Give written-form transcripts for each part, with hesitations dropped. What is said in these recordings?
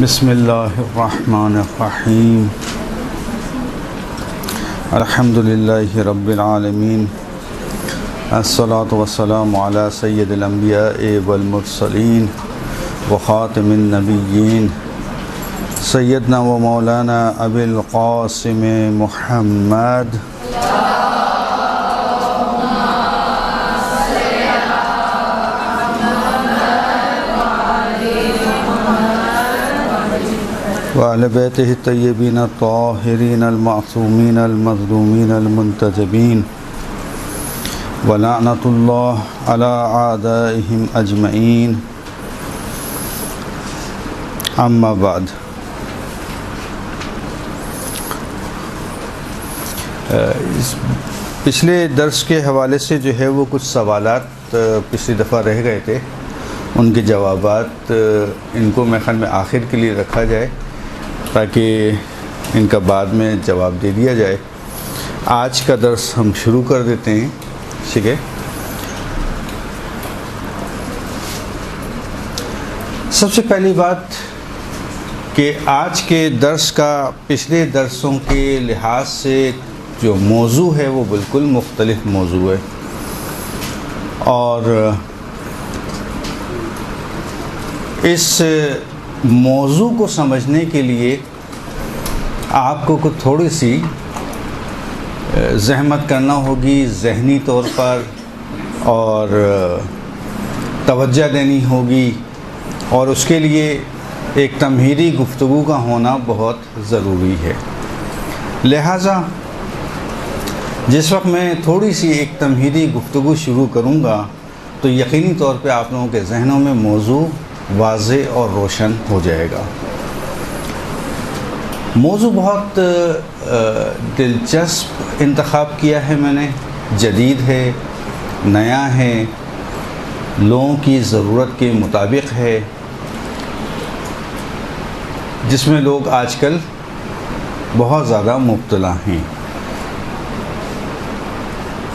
بسم اللہ الرحمن الرحیم الحمد للہ رب العالمین الصلاة والسلام علی سید الانبیاء والمرسلین وخاتم النبیین سیدنا و مولانا ابی القاسم محمد وعلى بيته الطيبين الطاهرين المعصومين المظلومين المنتجبين ولعنة الله على أعدائهم أجمعين أما بعد پچھلے درس کے حوالے سے جو ہے وہ کچھ سوالات پچھلی دفعہ رہ گئے تھے، ان کے جوابات ان کو میں خیال میں آخر کے لیے رکھا جائے تاکہ ان کا بعد میں جواب دے دیا جائے۔ آج کا درس ہم شروع کر دیتے ہیں، ٹھیک ہے۔ سب سے پہلی بات کہ آج کے درس کا پچھلے درسوں کے لحاظ سے جو موضوع ہے وہ بالکل مختلف موضوع ہے، اور اس موضوع کو سمجھنے کے لیے آپ کو کچھ تھوڑی سی زحمت کرنا ہوگی ذہنی طور پر، اور توجہ دینی ہوگی، اور اس کے لیے ایک تمہیدی گفتگو کا ہونا بہت ضروری ہے۔ لہٰذا جس وقت میں تھوڑی سی ایک تمہیدی گفتگو شروع کروں گا تو یقینی طور پہ آپ لوگوں کے ذہنوں میں موضوع واضح اور روشن ہو جائے گا۔ موضوع بہت دلچسپ انتخاب کیا ہے میں نے، جدید ہے، نیا ہے، لوگوں کی ضرورت کے مطابق ہے، جس میں لوگ آج کل بہت زیادہ مبتلا ہیں۔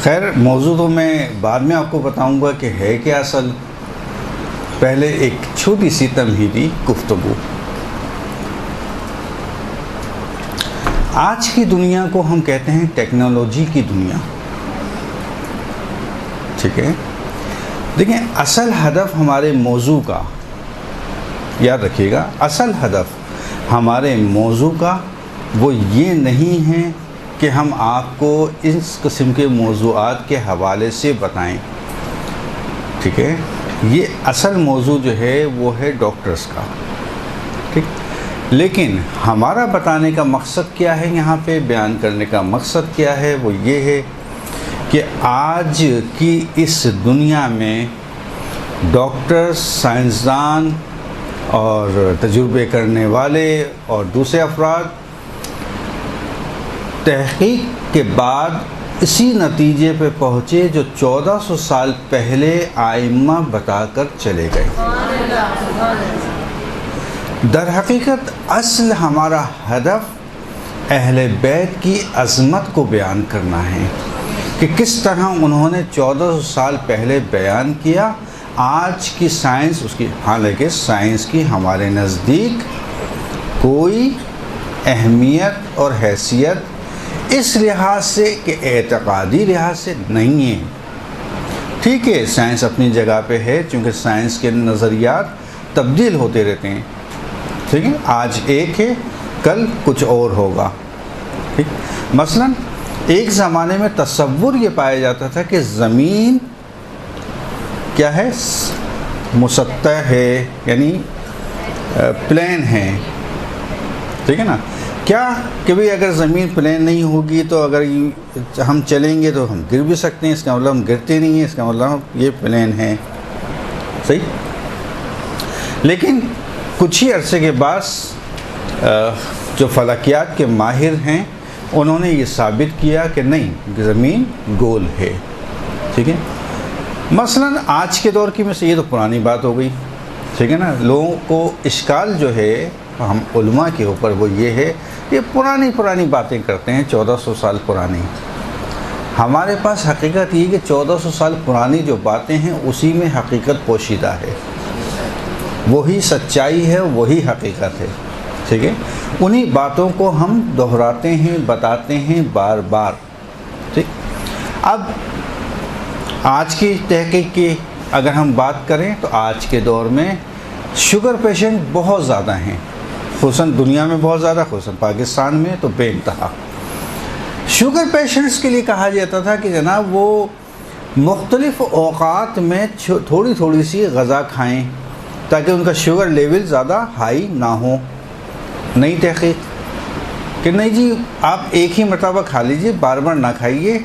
خیر، موضوع تو میں بعد میں آپ کو بتاؤں گا کہ ہے کیا اصل، پہلے ایک چھوٹی سی تمہیدی گفتگو۔ آج کی دنیا کو ہم کہتے ہیں ٹیکنالوجی کی دنیا، ٹھیک ہے۔ دیکھیں، اصل ہدف ہمارے موضوع کا، یاد رکھیے گا، اصل ہدف ہمارے موضوع کا وہ یہ نہیں ہے کہ ہم آپ کو اس قسم کے موضوعات کے حوالے سے بتائیں، ٹھیک ہے۔ یہ اصل موضوع جو ہے وہ ہے ڈاکٹرز کا، ٹھیک۔ لیکن ہمارا بتانے کا مقصد کیا ہے، یہاں پہ بیان کرنے کا مقصد کیا ہے، وہ یہ ہے کہ آج کی اس دنیا میں ڈاکٹرز، سائنسدان اور تجربے کرنے والے اور دوسرے افراد تحقیق کے بعد اسی نتیجے پہ پہنچے جو 1400 سال پہلے آئمہ بتا کر چلے گئے۔ در حقیقت اصل ہمارا ہدف اہل بیت کی عظمت کو بیان کرنا ہے کہ کس طرح انہوں نے 1400 سال پہلے بیان کیا۔ آج کی سائنس اس کی، حالانکہ سائنس کی ہمارے نزدیک کوئی اہمیت اور حیثیت اس لحاظ سے کہ اعتقادی لحاظ سے نہیں ہے، ٹھیک ہے۔ سائنس اپنی جگہ پہ ہے، چونکہ سائنس کے نظریات تبدیل ہوتے رہتے ہیں، ٹھیک ہے۔ آج ایک ہے، کل کچھ اور ہوگا، ٹھیک۔ مثلا ایک زمانے میں تصور یہ پایا جاتا تھا کہ زمین کیا ہے، مسطح ہے، یعنی پلین ہے، ٹھیک ہے نا۔ کیا کہ بھئی اگر زمین پلین نہیں ہوگی تو اگر ہم چلیں گے تو ہم گر بھی سکتے ہیں، اس کا مطلب ہم گرتے نہیں ہیں، اس کا مطلب یہ پلین ہے، صحیح۔ لیکن کچھ ہی عرصے کے بعد جو فلکیات کے ماہر ہیں انہوں نے یہ ثابت کیا کہ نہیں، زمین گول ہے، ٹھیک ہے۔ مثلا آج کے دور کی میں سے یہ تو پرانی بات ہو گئی، ٹھیک ہے نا۔ لوگوں کو اشکال جو ہے ہم علماء کے اوپر وہ یہ ہے، یہ پرانی باتیں کرتے ہیں، 1400 سال پرانی۔ ہمارے پاس حقیقت یہ کہ 1400 سال پرانی جو باتیں ہیں اسی میں حقیقت پوشیدہ ہے، وہی سچائی ہے، وہی حقیقت ہے، ٹھیک ہے؟ انہی باتوں کو ہم دہراتے ہیں، بتاتے ہیں بار بار، ٹھیک؟ اب آج کی تحقیق کی اگر ہم بات کریں تو آج کے دور میں شوگر پیشنٹ بہت زیادہ ہیں، خصوصاً دنیا میں بہت زیادہ، خصوصاً پاکستان میں تو بے انتہا۔ شوگر پیشنٹس کے لیے کہا جاتا تھا کہ جناب وہ مختلف اوقات میں تھوڑی تھوڑی سی غذا کھائیں تاکہ ان کا شوگر لیول زیادہ ہائی نہ ہو۔ نئی تحقیق کہ نہیں جی، آپ ایک ہی مرتبہ کھا لیجئے، بار بار نہ کھائیے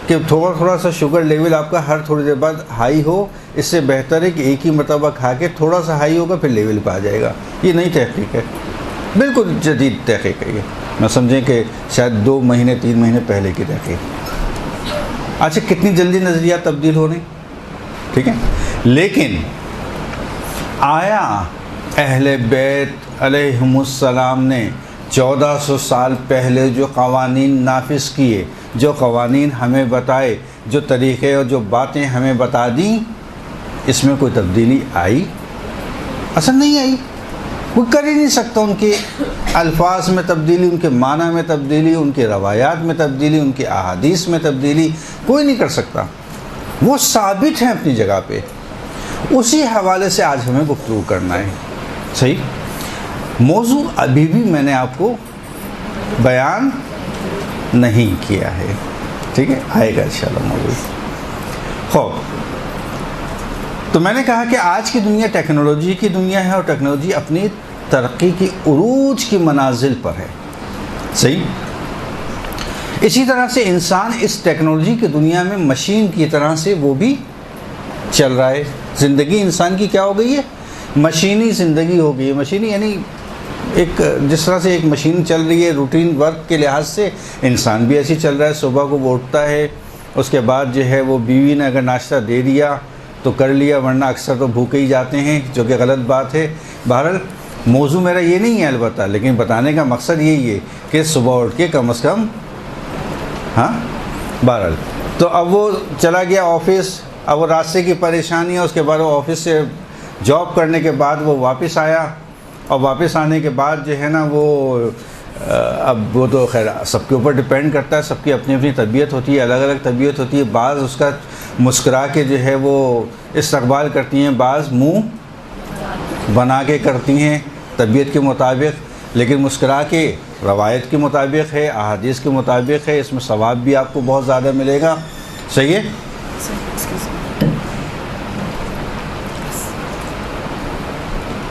کہ تھوڑا سا شوگر لیول آپ کا ہر تھوڑی دیر بعد ہائی ہو، اس سے بہتر ہے کہ ایک ہی مرتبہ کھا کے تھوڑا سا ہائی ہوگا پھر لیول پہ آ جائے گا۔ یہ نئی تحقیق ہے، بالکل جدید تحقیق ہے یہ، نہ سمجھیں کہ شاید 2 مہینے 3 مہینے پہلے کی تحقیق۔ اچھا کتنی جلدی نظریات تبدیل ہو رہے، ٹھیک ہے؟ لیکن آیا اہل بیت علیہم السلام نے 1400 سال پہلے جو قوانین نافذ کیے، جو قوانین ہمیں بتائے، جو طریقے اور جو باتیں ہمیں بتا دیں، اس میں کوئی تبدیلی آئی؟ اصل نہیں آئی، کوئی کر ہی نہیں سکتا۔ ان کے الفاظ میں تبدیلی، ان کے معنی میں تبدیلی، ان کے روایات میں تبدیلی، ان کے احادیث میں تبدیلی کوئی نہیں کر سکتا، وہ ثابت ہیں اپنی جگہ پہ۔ اسی حوالے سے آج ہمیں گفتگو کرنا ہے، صحیح؟ موضوع ابھی بھی میں نے آپ کو بیان نہیں کیا ہے، ٹھیک ہے؟ آئے گا انشاءاللہ موضوع۔ خوب، تو میں نے کہا کہ آج کی دنیا ٹیکنالوجی کی دنیا ہے اور ٹیکنالوجی اپنی ترقی کی عروج کی منازل پر ہے، صحیح؟ اسی طرح سے انسان اس ٹیکنالوجی کی دنیا میں مشین کی طرح سے وہ بھی چل رہا ہے۔ زندگی انسان کی کیا ہو گئی ہے؟ مشینی زندگی ہو گئی ہے۔ مشینی یعنی ایک جس طرح سے ایک مشین چل رہی ہے روٹین ورک کے لحاظ سے، انسان بھی ایسی چل رہا ہے۔ صبح کو وہ اٹھتا ہے، اس کے بعد جو ہے وہ بیوی نے اگر ناشتہ دے دیا تو کر لیا، ورنہ اکثر تو بھوکے ہی جاتے ہیں، جو کہ غلط بات ہے۔ بہرحال موضوع میرا یہ نہیں ہے البتہ، لیکن بتانے کا مقصد یہی ہے کہ صبح اٹھ کے کم از کم، ہاں بہرحال تو اب وہ چلا گیا آفس، اب وہ راستے کی پریشانی ہے، اس کے بعد وہ آفس سے جاب کرنے کے بعد وہ واپس آیا، اور واپس آنے کے بعد جو ہے نا وہ اب وہ تو خیر سب کے اوپر ڈپینڈ کرتا ہے، سب کی اپنی اپنی طبیعت ہوتی ہے، الگ الگ طبیعت ہوتی ہے۔ بعض اس کا مسکرا کے جو ہے وہ استقبال کرتی ہیں، بعض منہ بنا کے کرتی ہیں طبیعت کے مطابق، لیکن مسکرا کے روایت کے مطابق ہے، احادیث کے مطابق ہے، اس میں ثواب بھی آپ کو بہت زیادہ ملے گا، صحیح ہے؟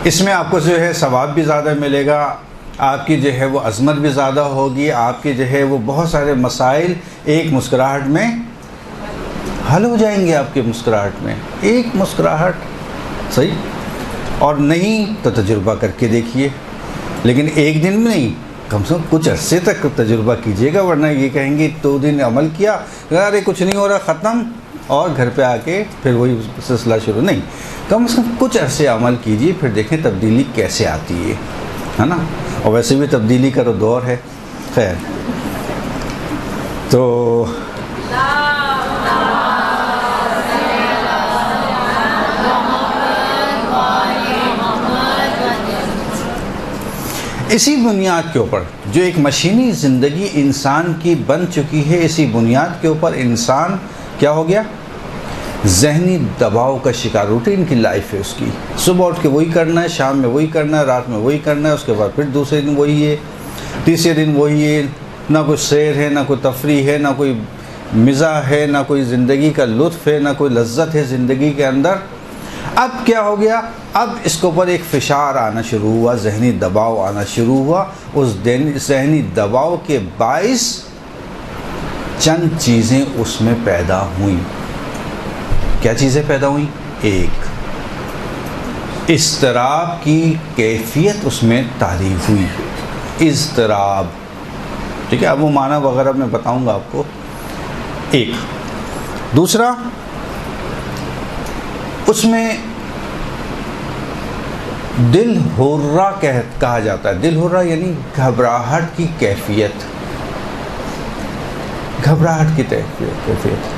اس میں آپ کو جو ہے ثواب بھی زیادہ ملے گا، آپ کی جو ہے وہ عظمت بھی زیادہ ہوگی، آپ کی جو ہے وہ بہت سارے مسائل ایک مسکراہٹ میں حل ہو جائیں گے، آپ کی مسکراہٹ میں، ایک مسکراہٹ، صحیح؟ اور نہیں تو تجربہ کر کے دیکھیے، لیکن ایک دن میں نہیں، کم سے کم کچھ عرصے تک تجربہ کیجیے گا، ورنہ یہ کہیں گے 2 دن عمل کیا، ارے کچھ نہیں ہو رہا، ختم، اور گھر پہ آ کے پھر وہی سلسلہ شروع۔ نہیں، کم از کم کچھ عرصے عمل کیجیے، پھر دیکھیں تبدیلی کیسے آتی ہے نا؟ اور ویسے بھی تبدیلی کا تو دور ہے، خیر تو اسی بنیاد کے اوپر جو ایک مشینی زندگی انسان کی بن چکی ہے، اسی بنیاد کے اوپر انسان کیا ہو گیا؟ ذہنی دباؤ کا شکار۔ روٹین کی لائف ہے اس کی، صبح اٹھ کے وہی کرنا ہے، شام میں وہی کرنا ہے، رات میں وہی کرنا ہے، اس کے بعد پھر دوسرے دن وہی ہے، تیسرے دن وہی ہے، نہ کوئی سیر ہے، نہ کوئی تفریح ہے، نہ کوئی مزاح ہے، نہ کوئی زندگی کا لطف ہے، نہ کوئی لذت ہے زندگی کے اندر۔ اب کیا ہو گیا؟ اب اس کے اوپر ایک فشار آنا شروع ہوا، ذہنی دباؤ آنا شروع ہوا۔ اس ذہنی دباؤ کے باعث چند چیزیں اس میں پیدا ہوئیں۔ کیا چیزیں پیدا ہوئیں؟ ایک اضطراب کی کیفیت اس میں تعریف ہوئی، اضطراب، ٹھیک ہے؟ اب وہ معنی وغیرہ میں بتاؤں گا آپ کو۔ ایک دوسرا، اس میں دل ہورا کہا جاتا ہے۔ دل ہورا یعنی گھبراہٹ کی کیفیت، گھبراہٹ کی کیفیت۔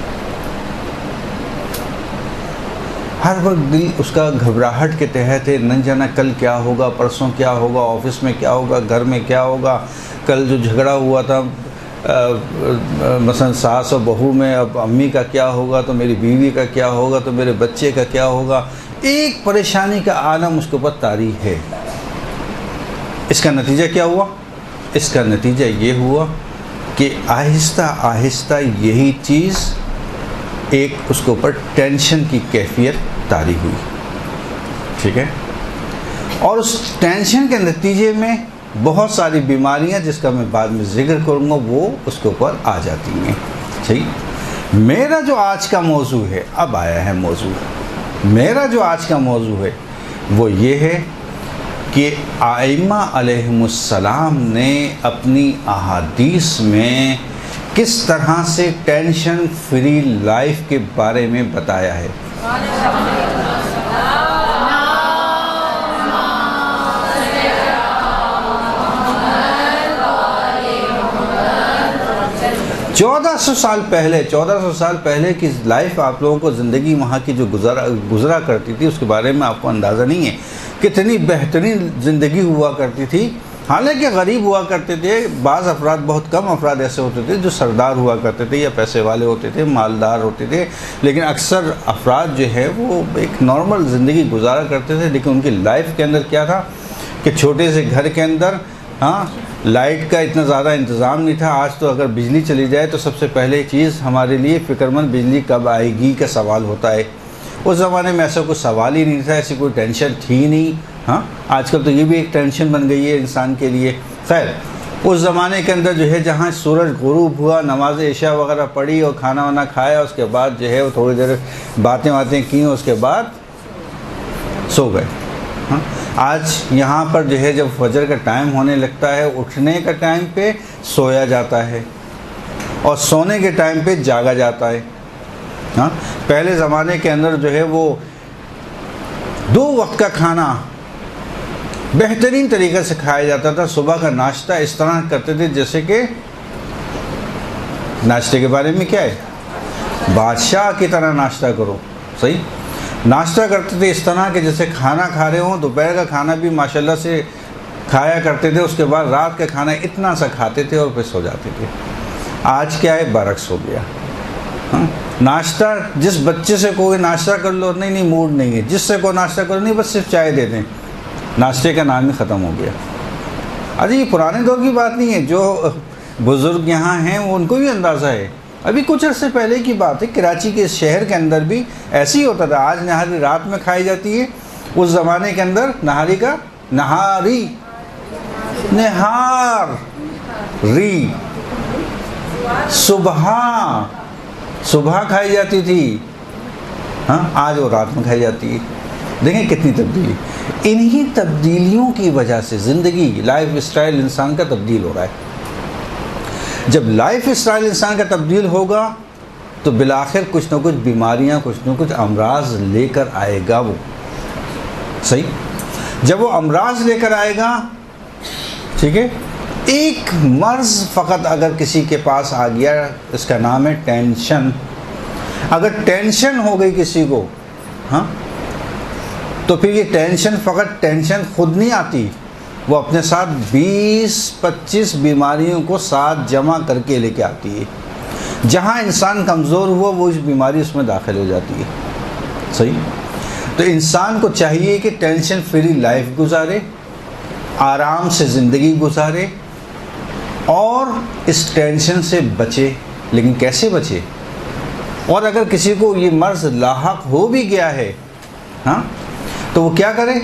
ہر وقت دل اس کا گھبراہٹ کے تحت ہے، نہ جانا کل کیا ہوگا، پرسوں کیا ہوگا، آفس میں کیا ہوگا، گھر میں کیا ہوگا، کل جو جھگڑا ہوا تھا مثلا ساس اور بہو میں، اب امی کا کیا ہوگا، تو میری بیوی کا کیا ہوگا، تو میرے بچے کا کیا ہوگا، ایک پریشانی کا عالم اس کے اوپر طاری ہے۔ اس کا نتیجہ کیا ہوا؟ اس کا نتیجہ یہ ہوا کہ آہستہ آہستہ یہی چیز ایک اس کے اوپر ٹینشن کی کیفیت طاری ہوئی، ٹھیک ہے، اور اس ٹینشن کے نتیجے میں بہت ساری بیماریاں جس کا میں بعد میں ذکر کروں گا وہ اس کے اوپر آ جاتی ہیں، ٹھیک۔ میرا جو آج کا موضوع ہے، اب آیا ہے موضوع، میرا جو آج کا موضوع ہے وہ یہ ہے کہ ائمہ علیہم السلام نے اپنی احادیث میں کس طرح سے ٹینشن فری لائف کے بارے میں بتایا ہے۔ 1400 سال پہلے کی لائف آپ لوگوں کو زندگی وہاں کی جو گزرا کرتی تھی اس کے بارے میں آپ کو اندازہ نہیں ہے، کتنی بہترین زندگی ہوا کرتی تھی۔ حالانکہ غریب ہوا کرتے تھے، بعض افراد، بہت کم افراد ایسے ہوتے تھے جو سردار ہوا کرتے تھے یا پیسے والے ہوتے تھے، مالدار ہوتے تھے، لیکن اکثر افراد جو ہے وہ ایک نارمل زندگی گزارا کرتے تھے، لیکن ان کی لائف کے اندر کیا تھا کہ چھوٹے سے گھر کے اندر لائٹ کا اتنا زیادہ انتظام نہیں تھا۔ آج تو اگر بجلی چلی جائے تو سب سے پہلے چیز ہمارے لیے فکر مند بجلی کب آئے گی کا سوال ہوتا ہے۔ اس زمانے میں ایسا کوئی سوال ہی نہیں تھا، ایسی کوئی ٹینشن تھی نہیں۔ آج کل تو یہ بھی ایک ٹینشن بن گئی ہے انسان کے لیے۔ خیر، اس زمانے کے اندر جو ہے جہاں سورج غروب ہوا، نماز عشاء وغیرہ پڑھی اور کھانا وانا کھایا، اس کے بعد جو ہے وہ تھوڑی دیر باتیں کی، اس کے بعد سو گئے۔ آج یہاں پر جو ہے جب فجر کا ٹائم ہونے لگتا ہے، اٹھنے کا ٹائم پہ سویا جاتا ہے اور سونے کے ٹائم پہ جاگا جاتا ہے۔ پہلے زمانے کے اندر جو ہے وہ 2 وقت کا کھانا بہترین طریقے سے کھایا جاتا تھا۔ صبح کا ناشتہ اس طرح کرتے تھے جیسے کہ ناشتے کے بارے میں کیا ہے، بادشاہ کی طرح ناشتہ کرو، صحیح ناشتہ کرتے تھے اس طرح کہ جیسے کھانا کھا رہے ہوں۔ دوپہر کا کھانا بھی ماشاءاللہ سے کھایا کرتے تھے، اس کے بعد رات کا کھانا اتنا سا کھاتے تھے اور پھر سو جاتے تھے۔ آج کیا ہے، برعکس ہو گیا۔ ناشتہ جس بچے سے کوئی ناشتہ کر لو، نہیں موڈ نہیں ہے، جس سے کوئی ناشتہ کرو نہیں، بس صرف چائے دے دیں، ناشتے کا نام ہی ختم ہو گیا۔ ارے یہ پرانے دور کی بات نہیں ہے، جو بزرگ یہاں ہیں وہ ان کو بھی اندازہ ہے۔ ابھی کچھ عرصے پہلے کی بات ہے، کراچی کے شہر کے اندر بھی ایسے ہی ہوتا تھا۔ آج نہاری رات میں کھائی جاتی ہے، اس زمانے کے اندر نہاری صبح کھائی جاتی تھی، آج وہ رات میں کھائی جاتی ہے۔ دیکھیں کتنی تبدیلی، انہی تبدیلیوں کی وجہ سے زندگی، لائف اسٹائل انسان کا تبدیل ہو رہا ہے۔ جب لائف اسٹائل انسان کا تبدیل ہوگا تو بالآخر کچھ نہ کچھ بیماریاں، کچھ نہ کچھ امراض لے کر آئے گا وہ، صحیح۔ جب وہ امراض لے کر آئے گا، ٹھیک ہے، ایک مرض فقط اگر کسی کے پاس آ گیا، اس کا نام ہے ٹینشن۔ اگر ٹینشن ہو گئی کسی کو، تو پھر یہ ٹینشن فقط ٹینشن خود نہیں آتی، وہ اپنے ساتھ 20-25 بیماریوں کو ساتھ جمع کر کے لے کے آتی ہے۔ جہاں انسان کمزور ہوا وہ اس بیماری اس میں داخل ہو جاتی ہے، صحیح۔ تو انسان کو چاہیے کہ ٹینشن فری لائف گزارے، آرام سے زندگی گزارے اور اس ٹینشن سے بچے۔ لیکن کیسے بچے؟ اور اگر کسی کو یہ مرض لاحق ہو بھی گیا ہے تو وہ کیا کرے؟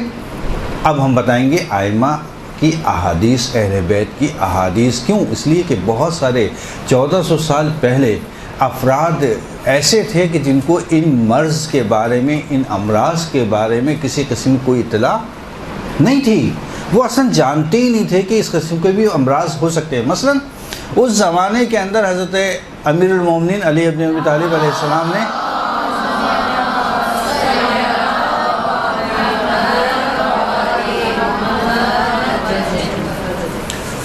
اب ہم بتائیں گے ائمہ کی احادیث، اہل بیت کی احادیث۔ کیوں؟ اس لیے کہ بہت سارے 1400 سال پہلے افراد ایسے تھے کہ جن کو ان مرض کے بارے میں، ان امراض کے بارے میں کسی قسم کی کوئی اطلاع نہیں تھی۔ وہ اصلا جانتے ہی نہیں تھے کہ اس قسم کے بھی امراض ہو سکتے ہیں۔ مثلا اس زمانے کے اندر حضرت امیر المومنین علی ابن ابی طالب علیہ السلام نے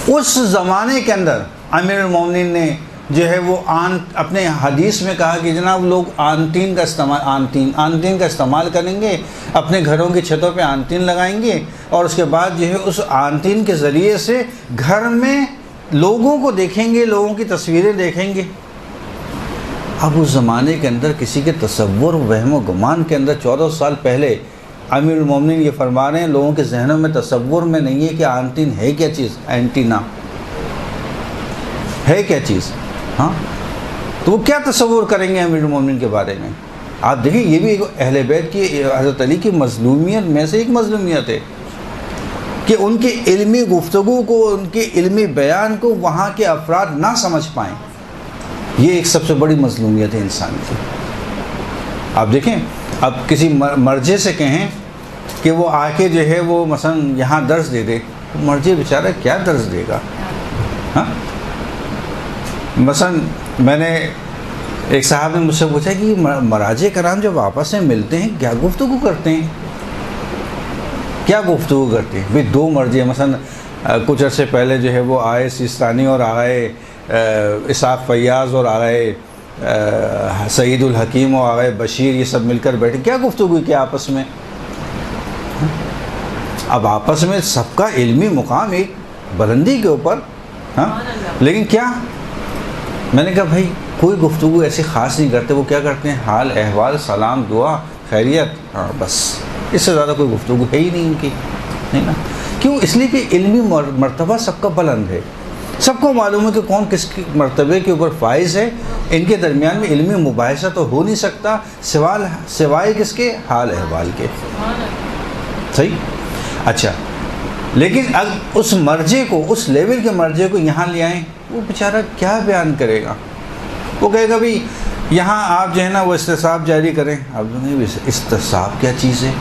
اس زمانے کے اندر امیر المومنین نے جو ہے وہ اپنے حدیث میں کہا کہ جناب لوگ آنتین کا استعمال کریں گے، اپنے گھروں کی چھتوں پہ آنتین لگائیں گے، اور اس کے بعد جو ہے اس آنتین کے ذریعے سے گھر میں لوگوں کو دیکھیں گے، لوگوں کی تصویریں دیکھیں گے۔ اب اس زمانے کے اندر کسی کے تصور وہم و گمان کے اندر 14 سال پہلے امیر المومنین یہ فرما رہے ہیں، لوگوں کے ذہنوں میں تصور میں نہیں ہے کہ آنتین ہے کیا چیز، اینٹینا ہے کیا چیز، ہاں تو وہ کیا تصور کریں گے امیر المومنین کے بارے میں؟ آپ دیکھیں یہ بھی ایک اہل بیت کی، حضرت علی کی مظلومیت میں سے ایک مظلومیت ہے کہ ان کی علمی گفتگو کو، ان کے علمی بیان کو وہاں کے افراد نہ سمجھ پائیں۔ یہ ایک سب سے بڑی مظلومیت ہے انسان کی۔ آپ دیکھیں اب کسی مرجع سے کہیں کہ وہ آ کے جو ہے وہ مثلا یہاں درس دے دے، مرجع بیچارہ کیا درس دے گا؟ ہاں مثلا میں نے ایک صاحب نے مجھ سے پوچھا کہ مراجع کرام جب آپس میں ملتے ہیں کیا گفتگو کرتے ہیں؟ کیا گفتگو کرتے ہیں؟ بھئی دو مرجع مثلا کچھ عرصے پہلے جو ہے وہ آئے سیستانی اور آئے اسحاق فیاض اور آئے سعید الحکیم اور آئے بشیر، یہ سب مل کر بیٹھے، کیا گفتگو کیا آپس میں؟ اب آپس میں سب کا علمی مقام ایک بلندی کے اوپر، ہاں لیکن کیا، میں نے کہا بھائی کوئی گفتگو ایسی خاص نہیں کرتے، وہ کیا کرتے ہیں حال احوال، سلام، دعا، خیریت، ہاں بس، اس سے زیادہ کوئی گفتگو ہے ہی نہیں ان کی، نہیں نا؟ کیوں؟ اس لیے کہ علمی مرتبہ سب کا بلند ہے، سب کو معلوم ہے کہ کون کس کی مرتبے کے اوپر فائز ہے، ان کے درمیان میں علمی مباحثہ تو ہو نہیں سکتا سوائے کس کے؟ حال احوال کے، صحیح؟ اچھا لیکن اب اس مرجع کو، اس لیول کے مرجع کو یہاں لے آئیں، وہ بیچارہ کیا بیان کرے گا؟ وہ کہے گا بھی یہاں آپ جو ہے نا وہ استصحاب جاری کریں۔ اب نہیں، استصحاب کیا چیز ہے؟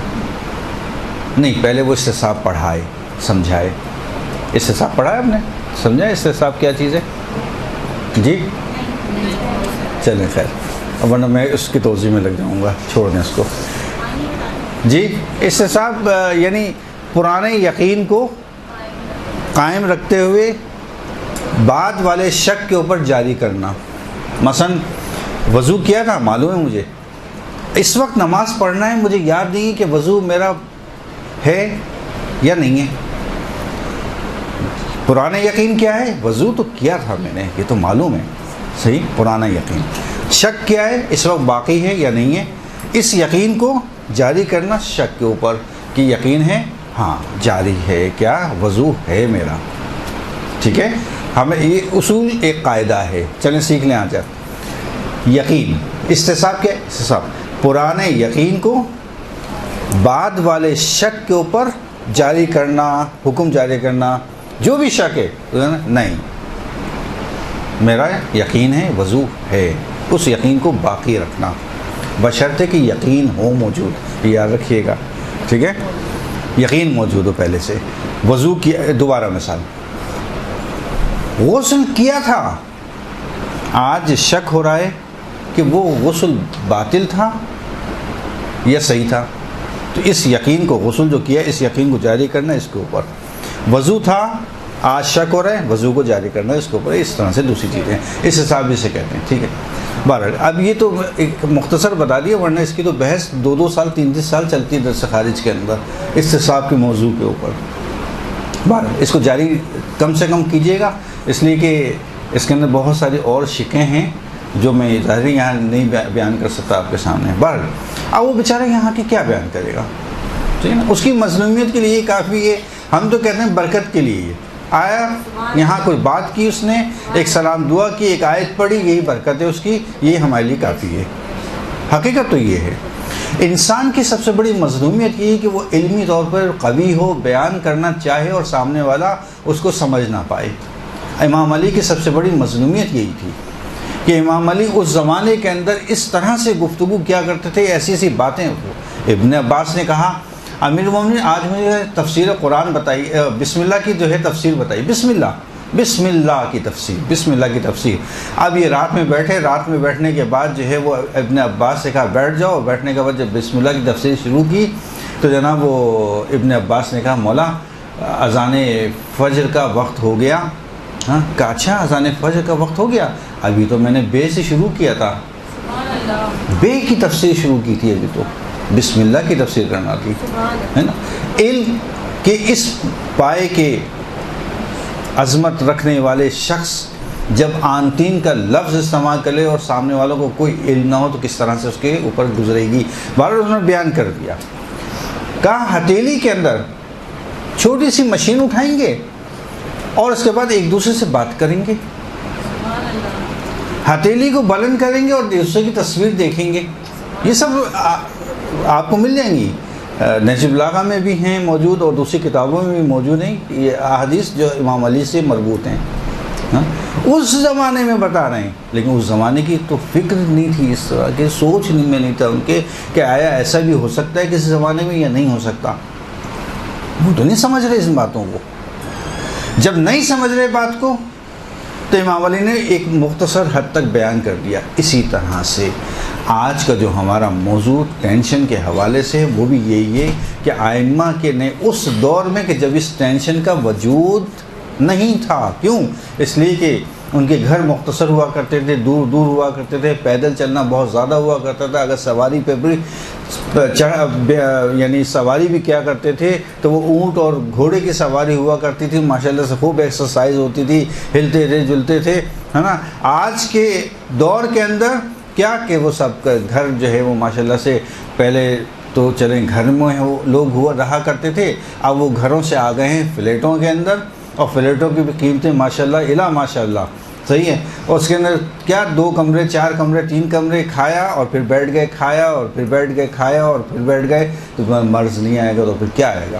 نہیں، پہلے وہ استصحاب پڑھائے، سمجھائے۔ استصحاب پڑھائے آپ نے؟ سمجھا استصحاب کیا چیز ہے؟ جی چلیں خیر، ورنہ میں اس کی توضیح میں لگ جاؤں گا، چھوڑ دیں اس کو۔ جی استصحاب یعنی پرانے یقین کو قائم رکھتے ہوئے بعد والے شک کے اوپر جاری کرنا۔ مثلا وضو کیا تھا، معلوم ہے مجھے، اس وقت نماز پڑھنا ہے، مجھے یاد نہیں کہ وضو میرا ہے یا نہیں ہے۔ پرانا یقین کیا ہے؟ وضو تو کیا تھا میں نے، یہ تو معلوم ہے، صحیح، پرانا یقین۔ شک کیا ہے؟ اس وقت باقی ہے یا نہیں ہے۔ اس یقین کو جاری کرنا شک کے اوپر کہ یقین ہے، ہاں جاری ہے، کیا وضو ہے میرا، ٹھیک ہے۔ ہمیں یہ اصول ایک قاعدہ ہے، چلیں سیکھ لیں آج۔ یقین، استصحاب کیا ہے؟ استصحاب پرانے یقین کو بعد والے شک کے اوپر جاری کرنا، حکم جاری کرنا۔ جو بھی شک ہے نہیں، میرا یقین ہے وضو ہے، اس یقین کو باقی رکھنا، بشرطے کہ یقین ہو موجود، یاد رکھیے گا، ٹھیک ہے، یقین موجود ہو پہلے سے۔ وضو کیا، دوبارہ مثال، غسل کیا تھا، آج شک ہو رہا ہے کہ وہ غسل باطل تھا یا صحیح تھا، تو اس یقین کو، غسل جو کیا اس یقین کو جاری کرنا اس کے اوپر۔ وضو تھا، آج شک ہو رہا ہے، وضو کو جاری کرنا اس کے اوپر۔ اس طرح سے دوسری چیزیں اس حساب سے کہتے ہیں، ٹھیک ہے۔ بہرحال اب یہ تو ایک مختصر بتا دیا، ورنہ اس کی تو بحث 2 سال 3 سال چلتی ہے درس خارج کے اندر استصحاب کے موضوع کے اوپر۔ بہرحال اس کو جاری کم سے کم کیجیے گا، اس لیے کہ اس کے اندر بہت ساری اور شکیں ہیں جو میں ظاہر یہاں نہیں بیان کر سکتا آپ کے سامنے۔ بہرحال اب وہ بیچارہ یہاں کی کیا بیان کرے گا، ٹھیک ہے نا؟ اس کی مظلومیت کے لیے یہ کافی ہے، ہم تو کہتے ہیں برکت کے لیے آیا، یہاں کوئی بات کی اس نے، ایک سلام دعا کی، ایک آیت پڑھی، یہی برکت ہے اس کی، یہ ہمارے لیے کافی ہے۔ حقیقت تو یہ ہے، انسان کی سب سے بڑی مظلومیت یہ ہے کہ وہ علمی طور پر قوی ہو، بیان کرنا چاہے اور سامنے والا اس کو سمجھ نہ پائے۔ امام علی کی سب سے بڑی مظلومیت یہی تھی کہ امام علی اس زمانے کے اندر اس طرح سے گفتگو کیا کرتے تھے، ایسی ایسی باتیں۔ ابن عباس نے کہا امیر المومنین آج مجھے تفسیر قرآن بتائیے، بسم اللہ کی جو ہے تفسیر بتائیے، بسم اللہ کی تفسیر، بسم اللہ کی تفسیر۔ اب یہ رات میں بیٹھنے کے بعد جو ہے وہ ابن عباس سے کہا بیٹھ جاؤ، بیٹھنے کے بعد جب بسم اللہ کی تفسیر شروع کی تو جناب وہ ابن عباس نے کہا مولا اذان فجر کا وقت ہو گیا، ہاں کہ اچھا اذان فجر کا وقت ہو گیا، ابھی تو میں نے بے سے شروع کیا تھا، بے کی تفسیر شروع کی تھی، ابھی تو بسم اللہ کی تفسیر کرنا تھی، ہے نا۔ علم کے اس پائے کے عظمت رکھنے والے شخص جب آنتین کا لفظ استعمال کرے اور سامنے والوں کو کوئی علم نہ ہو تو کس طرح سے اس کے اوپر گزرے گی، بار انہوں نے بیان کر دیا۔ کہا ہتھیلی کے اندر چھوٹی سی مشین اٹھائیں گے اور اس کے بعد ایک دوسرے سے بات کریں گے، ہتھیلی کو بلند کریں گے اور دوسرے کی تصویر دیکھیں گے، یہ سب آپ کو مل جائیں گی، نہج البلاغہ میں بھی ہیں موجود اور دوسری کتابوں میں بھی موجود ہیں، یہ احادیث جو امام علی سے مربوط ہیں۔ اس زمانے میں بتا رہے ہیں، لیکن اس زمانے کی تو فکر نہیں تھی، اس طرح کی سوچ میں نہیں تھا ان کے کہ آیا ایسا بھی ہو سکتا ہے کسی زمانے میں یا نہیں ہو سکتا، وہ تو نہیں سمجھ رہے ان باتوں کو۔ جب نہیں سمجھ رہے بات کو تو امام علی نے ایک مختصر حد تک بیان کر دیا۔ اسی طرح سے آج کا جو ہمارا موضوع ٹینشن کے حوالے سے وہ بھی یہی ہے کہ ائمہ کے نے اس دور میں کہ جب اس ٹینشن کا وجود نہیں تھا، کیوں؟ اس لیے کہ ان کے گھر مختصر ہوا کرتے تھے، دور دور ہوا کرتے تھے، پیدل چلنا بہت زیادہ ہوا کرتا تھا، اگر سواری پہ بھی یعنی سواری بھی کیا کرتے تھے تو وہ اونٹ اور گھوڑے کی سواری ہوا کرتی تھی، ماشاءاللہ سے خوب ایکسرسائز ہوتی تھی، ہلتے تھے جلتے تھے، ہے نا۔ آج کے دور کے اندر کیا کہ وہ سب کا گھر جو ہے وہ ماشاءاللہ سے پہلے تو چلیں گھر میں وہ لوگ رہا کرتے تھے، اب وہ گھروں سے آ گئے ہیں فلیٹوں کے اندر، اور فلیٹوں کی بھی قیمتیں ماشاءاللہ الا ماشاءاللہ صحیح ہے، اور اس کے اندر کیا 2 کمرے 4 کمرے 3 کمرے، کھایا اور پھر بیٹھ گئے، کھایا اور پھر بیٹھ گئے، کھایا اور پھر بیٹھ گئے، تو مرض نہیں آئے گا تو پھر کیا آئے گا،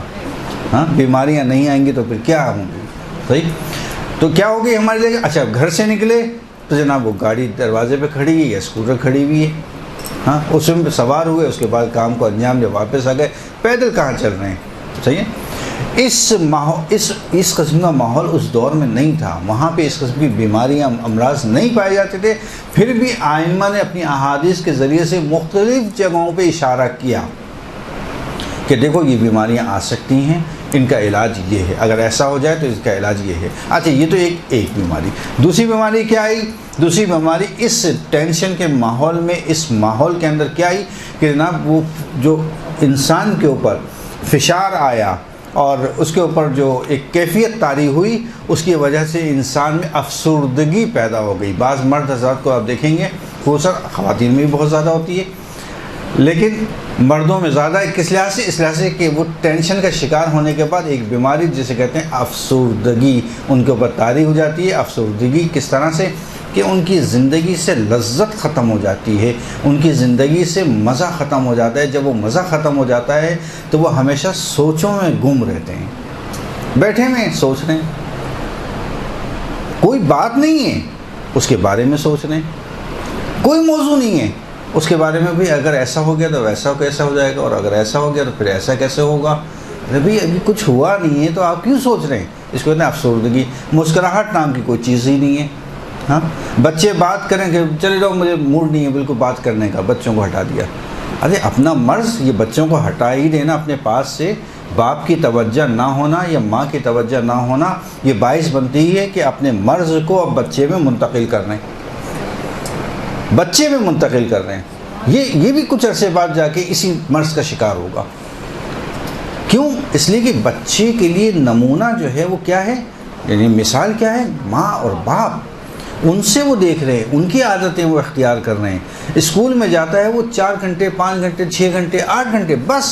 ہاں بیماریاں نہیں آئیں گی تو پھر کیا ہوں گی، صحیح۔ تو کیا ہوگی ہمارے لیے، اچھا گھر سے نکلے تو جناب وہ گاڑی دروازے پہ کھڑی ہے یا اسکوٹر کھڑی ہوئی ہے، ہاں اس میں سوار ہوئے، اس کے بعد کام کو انجام جب واپس آ گئے، پیدل کہاں چل رہے ہیں، صحیح ہے۔ اس قسم کا ماحول اس دور میں نہیں تھا، وہاں پہ اس قسم کی بیماریاں امراض نہیں پائے جاتے تھے، پھر بھی ائمہ نے اپنی احادیث کے ذریعے سے مختلف جگہوں پہ اشارہ کیا کہ دیکھو یہ بیماریاں آ سکتی ہیں، ان کا علاج یہ ہے، اگر ایسا ہو جائے تو اس کا علاج یہ ہے۔ اچھا یہ تو ایک بیماری، دوسری بیماری کیا آئی؟ دوسری بیماری اس ٹینشن کے ماحول میں، اس ماحول کے اندر کیا آئی کہ جناب وہ جو انسان کے اوپر فشار آیا اور اس کے اوپر جو ایک کیفیت طاری ہوئی، اس کی وجہ سے انسان میں افسردگی پیدا ہو گئی۔ بعض مرد حضرات کو آپ دیکھیں گے، خصوصاً خواتین میں بھی بہت زیادہ ہوتی ہے، لیکن مردوں میں زیادہ ہے، کس لحاظ سے؟ اس لحاظ سے کہ وہ ٹینشن کا شکار ہونے کے بعد ایک بیماری جسے کہتے ہیں افسردگی ان کے اوپر طاری ہو جاتی ہے۔ افسردگی کس طرح سے کہ ان کی زندگی سے لذت ختم ہو جاتی ہے، ان کی زندگی سے مزہ ختم ہو جاتا ہے۔ جب وہ مزہ ختم ہو جاتا ہے تو وہ ہمیشہ سوچوں میں گم رہتے ہیں، بیٹھے میں سوچ رہے ہیں، کوئی بات نہیں ہے اس کے بارے میں سوچ رہے ہیں، کوئی موضوع نہیں ہے اس کے بارے میں بھی، اگر ایسا ہو گیا تو ویسا کیسا ہو جائے گا، اور اگر ایسا ہو گیا تو پھر ایسا کیسے ہوگا۔ ابھی کچھ ہوا نہیں ہے تو آپ کیوں سوچ رہے ہیں؟ اس کو کہتے ہیں افسردگی۔ مسکراہٹ نام کی کوئی چیز ہی نہیں ہے۔ ہاں بچے بات کریں کہ چلے جاؤ مجھے موڈ نہیں ہے بالکل بات کرنے کا، بچوں کو ہٹا دیا۔ ارے اپنا مرض یہ بچوں کو ہٹا ہی دینا اپنے پاس سے، باپ کی توجہ نہ ہونا یا ماں کی توجہ نہ ہونا یہ باعث بنتی ہی ہے کہ اپنے مرض کو اب بچے میں منتقل کر رہے ہیں، بچے میں منتقل کر رہے ہیں۔ یہ بھی کچھ عرصے بعد جا کے اسی مرض کا شکار ہوگا۔ کیوں؟ اس لیے کہ بچے کے لیے نمونہ جو ہے وہ کیا ہے، یعنی مثال کیا ہے؟ ماں اور باپ، ان سے وہ دیکھ رہے ہیں، ان کی عادتیں وہ اختیار کر رہے ہیں۔ اسکول میں جاتا ہے وہ 4 گھنٹے 5 گھنٹے 6 گھنٹے 8 گھنٹے بس،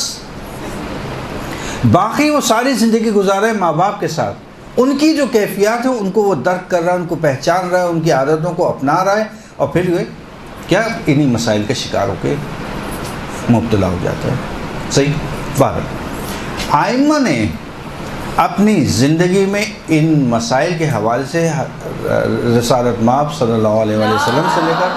باقی وہ ساری زندگی گزار رہا ہے ماں باپ کے ساتھ۔ ان کی جو کیفیات ہیں ان کو وہ درک کر رہا ہے، ان کو پہچان رہا ہے، ان کی عادتوں کو اپنا رہا ہے، اور پھر وہ کیا انہی مسائل کا شکار ہو کے مبتلا ہو جاتا ہے۔ صحیح بات، ائمہ نے اپنی زندگی میں ان مسائل کے حوالے سے رسالت مآب صلی اللہ علیہ وسلم سے لے کر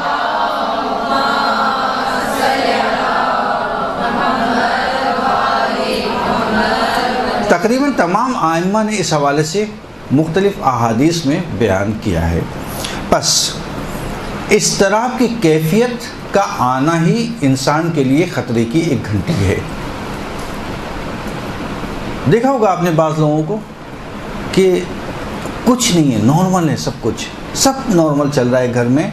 تقریباً تمام ائمہ نے اس حوالے سے مختلف احادیث میں بیان کیا ہے۔ پس اضطراب کی کیفیت کا آنا ہی انسان کے لیے خطرے کی ایک گھنٹی ہے۔ دیکھا ہوگا آپ نے بعض لوگوں کو کہ کچھ نہیں ہے، نارمل ہے سب کچھ، سب نارمل چل رہا ہے گھر میں،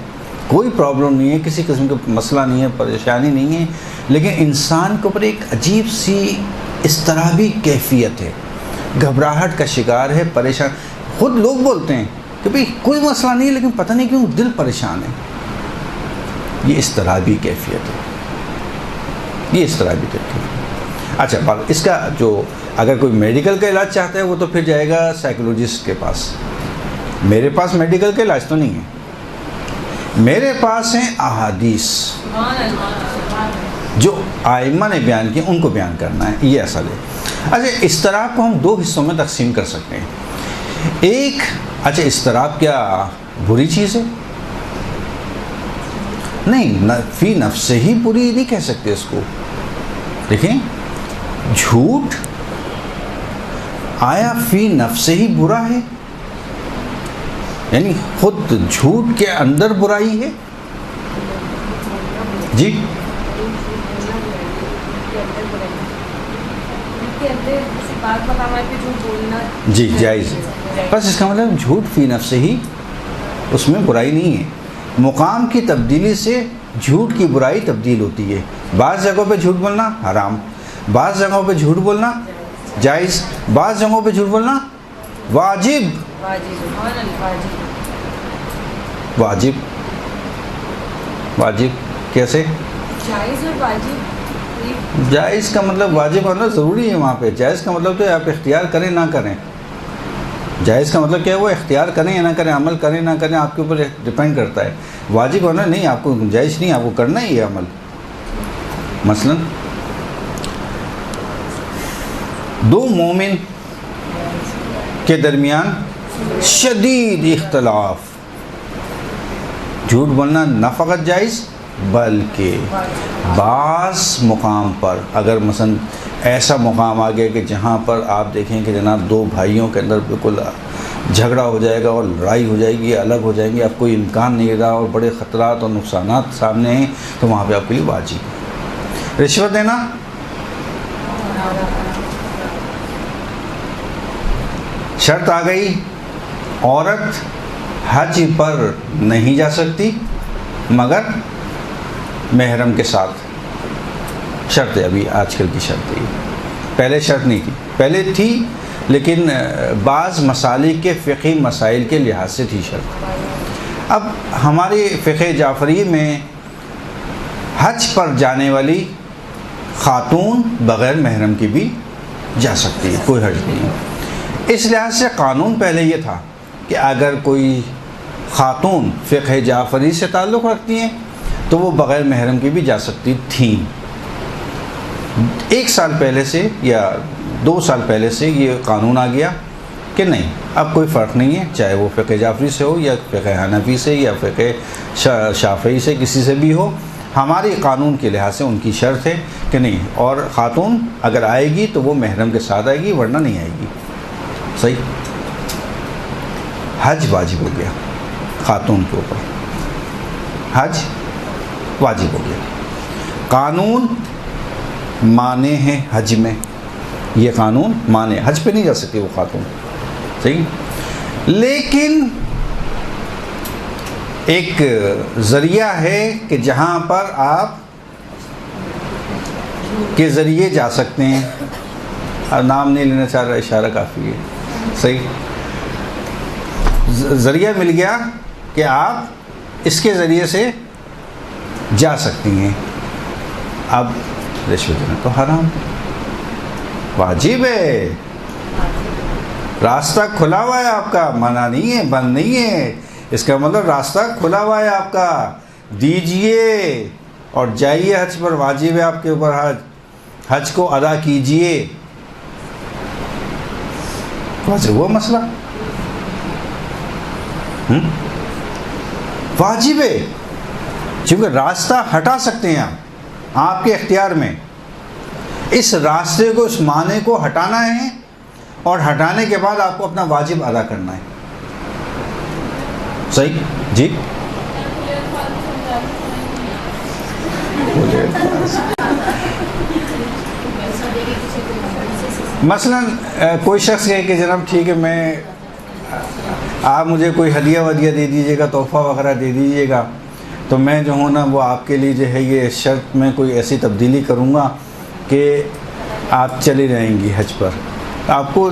کوئی پرابلم نہیں ہے، کسی قسم کا مسئلہ نہیں ہے، پریشانی نہیں ہے، لیکن انسان کے اوپر ایک عجیب سی اضطرابی کیفیت ہے، گھبراہٹ کا شکار ہے، پریشان. خود لوگ بولتے ہیں کہ بھئی کوئی مسئلہ نہیں ہے لیکن پتہ نہیں کیوں دل پریشان ہے. یہ اضطرابی کیفیت ہے، یہ اضطرابی کیفیت ہے. اچھا، اس کا جو اگر کوئی میڈیکل کا علاج چاہتا ہے وہ تو پھر جائے گا سائیکولوجسٹ کے پاس. میرے پاس میڈیکل کا علاج تو نہیں ہے، میرے پاس ہیں احادیث جو ائمہ نے بیان کی، ان کو بیان کرنا ہے، یہ اصل ہے. اچھا، اضطراب کو ہم دو حصوں میں تقسیم کر سکتے ہیں. ایک، اچھا اضطراب کیا بری چیز ہے؟ نہیں، فی نفس سے ہی بری نہیں کہہ سکتے اس کو. دیکھیں، جھوٹ آیا فی نفس سے ہی برا ہے؟ یعنی خود جھوٹ کے اندر برائی ہے؟ جی جی جائز، بس اس کا مطلب جھوٹ فی نفس سے ہی اس میں برائی نہیں ہے. مقام کی تبدیلی سے جھوٹ کی برائی تبدیل ہوتی ہے. بعض جگہوں پہ جھوٹ بولنا حرام، بعض جگہوں پہ جھوٹ بولنا جائز، بعض جگہوں پہ جھوٹ بولنا واجب. واجب واجب کیسے؟ جائز اور واجب. جائز کا مطلب واجب ہونا ضروری ہے وہاں پہ. جائز کا مطلب تو آپ اختیار کریں نہ کریں. جائز کا مطلب کیا ہے؟ وہ اختیار کریں یا نہ کریں، عمل کریں نہ کریں، آپ کے اوپر ڈپینڈ کرتا ہے. واجب ہونا نہیں، آپ کو جائز نہیں، آپ کو کرنا ہی ہے عمل. مثلا دو مومن کے درمیان شدید اختلاف، جھوٹ بولنا نہ فقط جائز بلکہ بعض مقام پر، اگر مثلا ایسا مقام آ گیا کہ جہاں پر آپ دیکھیں کہ جناب دو بھائیوں کے اندر بالکل جھگڑا ہو جائے گا اور لڑائی ہو جائے گی، الگ ہو جائیں گے، اب کوئی امکان نہیں رہا اور بڑے خطرات اور نقصانات سامنے ہیں، تو وہاں پہ آپ کے لیے واجب. رشوت دینا شرط آ گئی، عورت حج پر نہیں جا سکتی مگر محرم کے ساتھ. شرط ہے، ابھی آج کل کی شرط ہے، پہلے شرط نہیں تھی، پہلے تھی لیکن بعض مسالک کے فقہی مسائل کے لحاظ سے تھی شرط. اب ہماری فقہ جعفری میں حج پر جانے والی خاتون بغیر محرم کی بھی جا سکتی ہے، کوئی حرج نہیں ہے. اس لحاظ سے قانون پہلے یہ تھا کہ اگر کوئی خاتون فقہ جعفری سے تعلق رکھتی ہیں تو وہ بغیر محرم کی بھی جا سکتی تھیں. 1 سال پہلے سے یا 2 سال پہلے سے یہ قانون آ گیا کہ نہیں، اب کوئی فرق نہیں ہے، چاہے وہ فقہ جعفری سے ہو یا فقہ حنفی سے یا فقہ شافعی سے، کسی سے بھی ہو، ہماری قانون کے لحاظ سے ان کی شرط ہے کہ نہیں، اور خاتون اگر آئے گی تو وہ محرم کے ساتھ آئے گی ورنہ نہیں آئے گی. صحیح. حج واجب ہو گیا خاتون کے اوپر، حج واجب ہو گیا. قانون مانے ہیں حج میں، یہ قانون مانے، حج پہ نہیں جا سکتی وہ خاتون. صحیح. لیکن ایک ذریعہ ہے کہ جہاں پر آپ کے ذریعے جا سکتے ہیں، اور نام نہیں لینا چاہ رہا، اشارہ کافی ہے. صحیح. ذریعہ مل گیا کہ آپ اس کے ذریعے سے جا سکتی ہیں. اب رشوت دینا تو حرام ہے، واجب ہے. راستہ کھلا ہوا ہے آپ کا، منع نہیں ہے، بند نہیں ہے. اس کا مطلب راستہ کھلا ہوا ہے آپ کا، دیجئے اور جائیے حج پر. واجب ہے آپ کے اوپر حج، حج کو ادا کیجئے. واجب ہوا مسئلہ، واجب ہے. چونکہ راستہ ہٹا سکتے ہیں آپ کے اختیار میں. اس راستے کو، اس معنی کو ہٹانا ہے، اور ہٹانے کے بعد آپ کو اپنا واجب ادا کرنا ہے. صحیح. جی مثلا کوئی شخص کہے کہ جناب ٹھیک ہے، میں آپ مجھے کوئی ہدیہ ودیہ دے دیجیے گا، تحفہ وغیرہ دے دیجیے گا، تو میں جو ہوں نا وہ آپ کے لیے جو ہے یہ شرط میں کوئی ایسی تبدیلی کروں گا کہ آپ چلی رہیں گی حج پر. آپ کو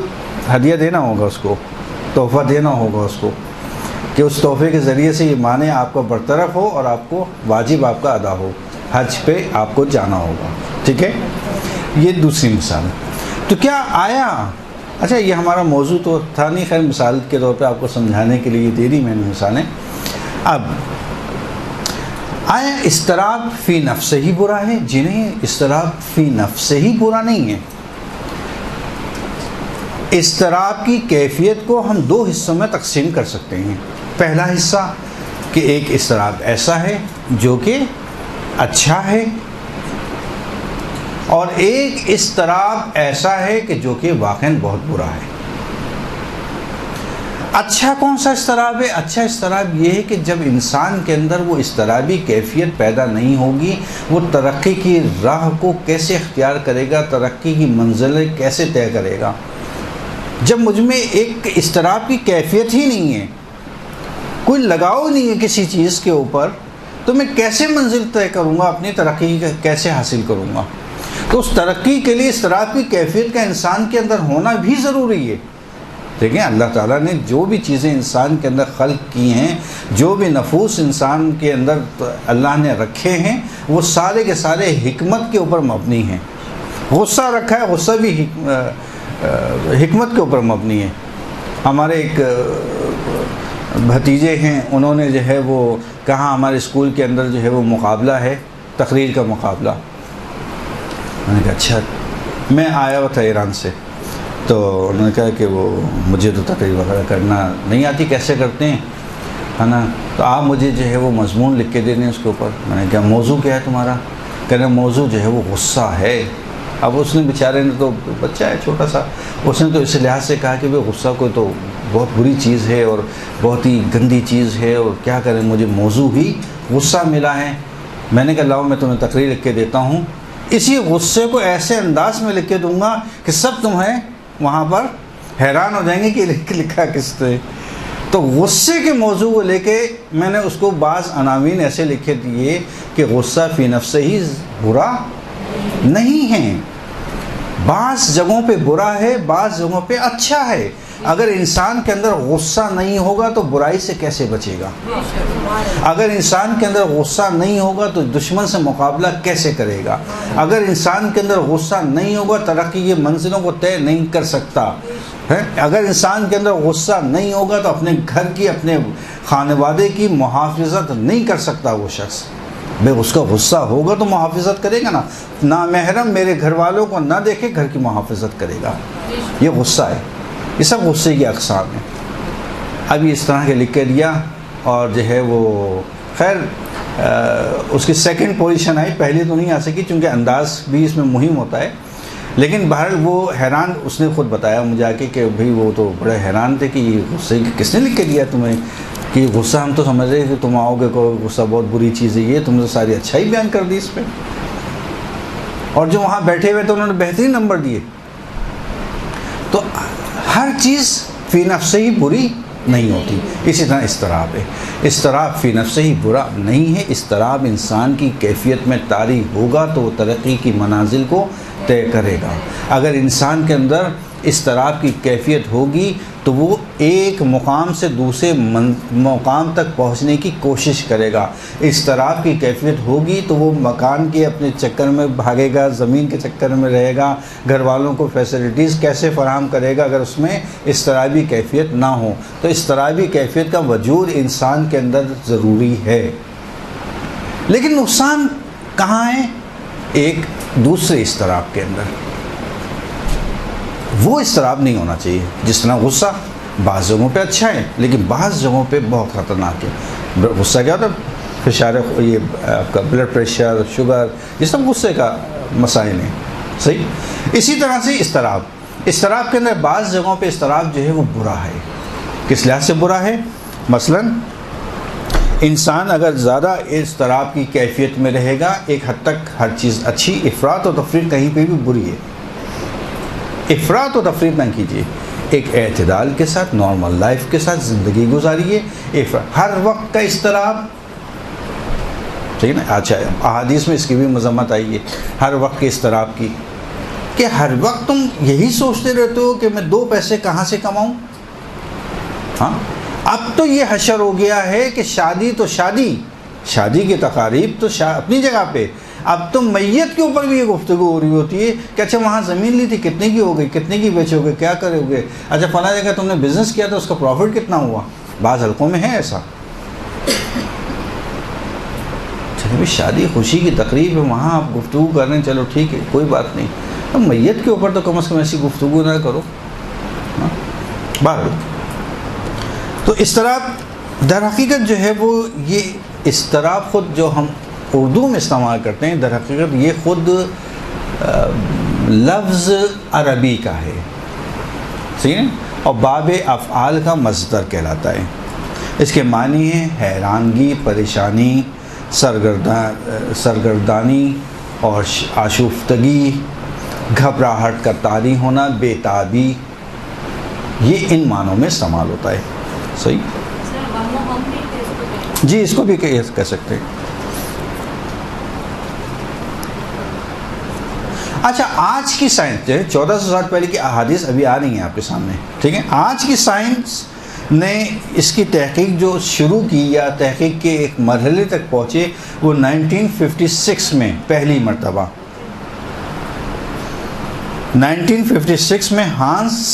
ہدیہ دینا ہوگا، اس کو تحفہ دینا ہوگا اس کو، کہ اس تحفے کے ذریعے سے یہ معنی آپ کا برطرف ہو اور آپ کو واجب آپ کا ادا ہو، حج پہ آپ کو جانا ہوگا. ٹھیک ہے، یہ دوسری مثال. تو کیا آیا، اچھا یہ ہمارا موضوع تو تھا نہیں، خیر مثال کے طور پہ آپ کو سمجھانے کے لیے دے دی میں نے مثالیں. اب آیا اضطراب فی نفس ہی برا ہے؟ جی نہیں، اضطراب فی نفس ہی برا نہیں ہے. اضطراب کی کیفیت کو ہم دو حصوں میں تقسیم کر سکتے ہیں. پہلا حصہ کہ ایک اضطراب ایسا ہے جو کہ اچھا ہے، اور ایک اضطراب ایسا ہے کہ جو کہ واقعاً بہت برا ہے. اچھا کون سا اضطراب ہے؟ اچھا اضطراب یہ ہے کہ جب انسان کے اندر وہ اضطرابی کیفیت پیدا نہیں ہوگی، وہ ترقی کی راہ کو کیسے اختیار کرے گا، ترقی کی منزلیں کیسے طے کرے گا. جب مجھ میں ایک اضطراب کی کیفیت ہی نہیں ہے، کوئی لگاؤ نہیں ہے کسی چیز کے اوپر، تو میں کیسے منزل طے کروں گا، اپنی ترقی کیسے حاصل کروں گا. تو اس ترقی کے لیے اضطراب کی کیفیت کا انسان کے اندر ہونا بھی ضروری ہے. دیکھیں اللہ تعالیٰ نے جو بھی چیزیں انسان کے اندر خلق کی ہیں، جو بھی نفوس انسان کے اندر اللہ نے رکھے ہیں، وہ سارے کے سارے حکمت کے اوپر مبنی ہیں. غصہ رکھا ہے، غصہ بھی حکمت کے اوپر مبنی ہے. ہمارے ایک بھتیجے ہیں، انہوں نے جو ہے وہ کہا ہمارے اسکول کے اندر جو ہے وہ مقابلہ ہے، تقریر کا مقابلہ. میں نے کہا اچھا. میں آیا ہوا تھا ایران سے، تو انہوں نے کہا کہ وہ مجھے تو تقریر وغیرہ کرنا نہیں آتی، کیسے کرتے ہیں، ہے نا، تو آپ مجھے جو ہے وہ مضمون لکھ کے دے دیں اس کے اوپر. میں نے کہا موضوع کیا ہے تمہارا؟ کہہ رہے موضوع جو ہے وہ غصہ ہے. اب اس نے بیچارے نے تو بچہ ہے چھوٹا سا، اس نے تو اس لحاظ سے کہا کہ وہ غصہ کوئی تو بہت بری چیز ہے اور بہت ہی گندی چیز ہے، اور کیا کریں مجھے موضوع ہی غصہ ملا ہے. میں نے کہا لاؤ میں تمہیں تقریر لکھ کے دیتا ہوں، اسی غصے کو ایسے انداز میں لکھ کے دوں گا کہ سب تمہیں وہاں پر حیران ہو جائیں گے کہ لکھا کس طرح. تو غصے کے موضوع کو لے کے میں نے اس کو بعض عناوین ایسے لکھے دیے کہ غصہ فی نفس ہی برا نہیں ہے، بعض جگہوں پہ برا ہے، بعض جگہوں پہ اچھا ہے. اگر انسان کے اندر غصہ نہیں ہوگا تو برائی سے کیسے بچے گا؟ اگر انسان کے اندر غصہ نہیں ہوگا تو دشمن سے مقابلہ کیسے کرے گا؟ اگر انسان کے اندر غصہ نہیں ہوگا ترقی کی منزلوں کو طے نہیں کر سکتا ہے. اگر انسان کے اندر غصہ نہیں ہوگا تو اپنے گھر کی، اپنے خانوادے کی محافظت نہیں کر سکتا وہ شخص. بھائی اس کا غصہ ہوگا تو محافظت کرے گا نا. نامحرم میرے گھر والوں کو نہ دیکھے گھر کی محافظت کرے گا. یہ غصہ ہے. یہ سب غصے کی اقسام ہیں. ابھی اس طرح کے لکھ کے دیا، اور جو ہے وہ خیر اس کی سیکنڈ پوزیشن آئی، پہلی تو نہیں آ سکی چونکہ انداز بھی اس میں مہم ہوتا ہے. لیکن بہرحال وہ حیران، اس نے خود بتایا مجھے آ کے کہ بھائی وہ تو بڑے حیران تھے کہ یہ غصے کس نے لکھ کے دیا تمہیں، کہ غصہ ہم تو سمجھ رہے کہ تم آؤ گے کو غصہ بہت بری چیز ہے، یہ تم نے ساری اچھائی بیان کر دی اس پہ. اور جو وہاں بیٹھے ہوئے تھے انہوں نے بہترین نمبر دیے. تو ہر چیز فی نفس ہی بری نہیں ہوتی. اسی طرح اضطراب ہے، اضطراب فی نفس ہی برا نہیں ہے. اضطراب انسان کی کیفیت میں طاری ہوگا تو وہ ترقی کی منازل کو طے کرے گا. اگر انسان کے اندر اضطراب کی کیفیت ہوگی تو وہ ایک مقام سے دوسرے مقام تک پہنچنے کی کوشش کرے گا. اضطراب کی کیفیت ہوگی تو وہ مکان کے اپنے چکر میں بھاگے گا، زمین کے چکر میں رہے گا، گھر والوں کو فیسلٹیز کیسے فراہم کرے گا اگر اس میں اضطرابی کیفیت نہ ہو. تو اضطرابی کیفیت کا وجود انسان کے اندر ضروری ہے. لیکن نقصان کہاں ہے؟ ایک دوسرے اضطراب کے اندر. وہ اضطراب نہیں ہونا چاہیے. جس طرح غصہ بعض جگہوں پہ اچھا ہے لیکن بعض جگہوں پہ بہت خطرناک ہے. غصہ کیا ہوتا ہے؟ فشار، یہ آپ کا بلڈ پریشر، شوگر، یہ سب غصے کا مسائل ہیں. صحیح. اسی طرح سے اضطراب کے اندر بعض جگہوں پہ اضطراب جو ہے وہ برا ہے. کس لحاظ سے برا ہے؟ مثلا انسان اگر زیادہ اضطراب کی کیفیت میں رہے گا ایک حد تک ہر چیز اچھی، افراط و تفریط کہیں پہ بھی بری ہے. افراط و تفریط نہ کیجیے. ایک اعتدال کے ساتھ نارمل لائف کے ساتھ زندگی گزاریے. ہر وقت کا اضطراب، ٹھیک ہے نا. اچھا احادیث میں اس کی بھی مذمت آئی ہے ہر وقت کے اضطراب کی، کہ ہر وقت تم یہی سوچتے رہتے ہو کہ میں 2 پیسے کہاں سے کماؤں. ہاں اب تو یہ حشر ہو گیا ہے کہ شادی تو شادی کی تقاریب تو اپنی جگہ پہ، اب تو میت کے اوپر بھی یہ گفتگو ہو رہی ہوتی ہے کہ اچھا وہاں زمین لی تھی کتنے کی ہو گئی، کتنے کی بیچو گے، کیا کرو گے، اچھا فلاں جگہ تم نے بزنس کیا تھا اس کا پروفٹ کتنا ہوا. بعض حلقوں میں ہے ایسا. چلے شادی خوشی کی تقریب ہے، وہاں آپ گفتگو کر رہے ہیں، چلو ٹھیک ہے کوئی بات نہیں، اب میت کے اوپر تو کم از کم ایسی گفتگو نہ کرو. بہرحال تو اضطراب در حقیقت جو ہے وہ یہ اضطراب خود جو ہم اردو میں استعمال کرتے ہیں، در حقیقت یہ خود لفظ عربی کا ہے، صحیح ہے، اور باب افعال کا مصدر کہلاتا ہے. اس کے معنی ہیں حیرانگی، پریشانی، سرگردانی اور آشفتگی، گھبراہٹ کا طاری ہونا، بے تابی، یہ ان معنوں میں استعمال ہوتا ہے. صحیح جی، اس کو بھی کہہ سکتے ہیں. اچھا آج کی سائنس جو ہے 1400 سال پہلے کی احادیث ابھی آ رہی ہیں آپ کے سامنے، ٹھیک ہے. آج کی سائنس نے اس کی تحقیق جو شروع کی یا تحقیق کے ایک مرحلے تک پہنچے وہ 1956 میں پہلی مرتبہ 1956 میں ہانس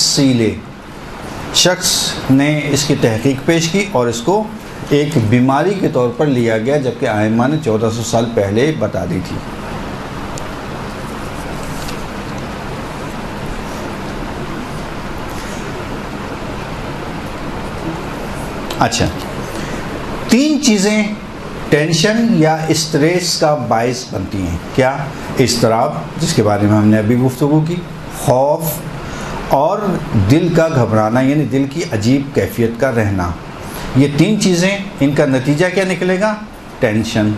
سیلے شخص نے اس کی تحقیق پیش کی اور اس کو ایک بیماری کے طور پر لیا گیا، جبکہ ائمہ نے 1400 سال پہلے بتا دی تھی. اچھا 3 چیزیں ٹینشن یا اسٹریس کا باعث بنتی ہیں. کیا؟ اضطراب، جس کے بارے میں ہم نے ابھی گفتگو کی، خوف اور دل کا گھبرانا یعنی دل کی عجیب کیفیت کا رہنا. یہ 3 چیزیں، ان کا نتیجہ کیا نکلے گا؟ ٹینشن.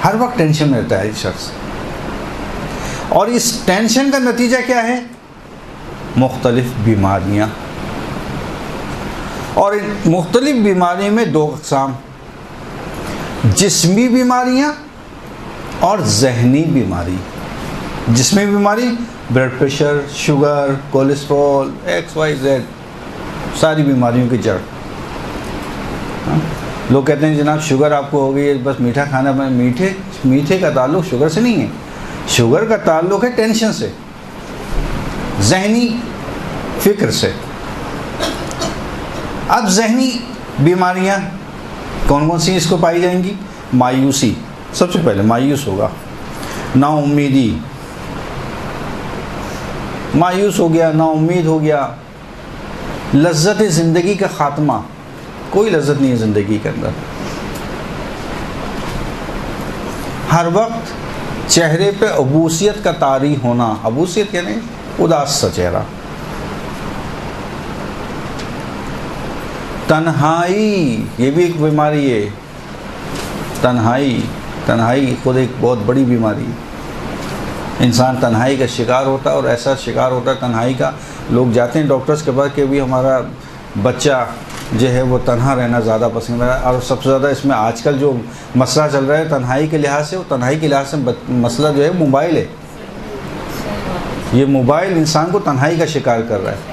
ہر وقت ٹینشن میں رہتا ہے شخص، اور اس ٹینشن کا نتیجہ کیا ہے؟ مختلف بیماریاں. اور ان مختلف بیماریوں میں 2 اقسام، جسمی بیماریاں اور ذہنی بیماری. جسمی بیماری blood pressure, sugar, cholesterol, XYZ، ساری بیماریوں کی جڑ. لوگ کہتے ہیں جناب شوگر آپ کو ہو گئی ہے، بس میٹھا کھانا. میٹھے کا تعلق شوگر سے نہیں ہے، شوگر کا تعلق ہے ٹینشن سے، ذہنی فکر سے. اب ذہنی بیماریاں کون کون سی اس کو پائی جائیں گی؟ مایوسی، سب سے پہلے مایوس ہوگا، نا امیدی، مایوس ہو گیا، نا امید ہو گیا. لذت زندگی کا خاتمہ، کوئی لذت نہیں ہے زندگی کے اندر. ہر وقت چہرے پہ عبوسیت کا طاری ہونا، عبوسیت یعنی اداس سا چہرہ. تنہائی، یہ بھی ایک بیماری ہے. تنہائی خود ایک بہت بڑی بیماری ہے. انسان تنہائی کا شکار ہوتا ہے، اور ایسا شکار ہوتا ہے تنہائی کا، لوگ جاتے ہیں ڈاکٹرز کے پاس کہ بھی ہمارا بچہ جو ہے وہ تنہا رہنا زیادہ پسند ہے. اور سب سے زیادہ اس میں آج کل جو مسئلہ چل رہا ہے تنہائی کے لحاظ سے، وہ تنہائی کے لحاظ سے مسئلہ جو ہے موبائل ہے. یہ موبائل انسان کو تنہائی کا شکار کر رہا ہے.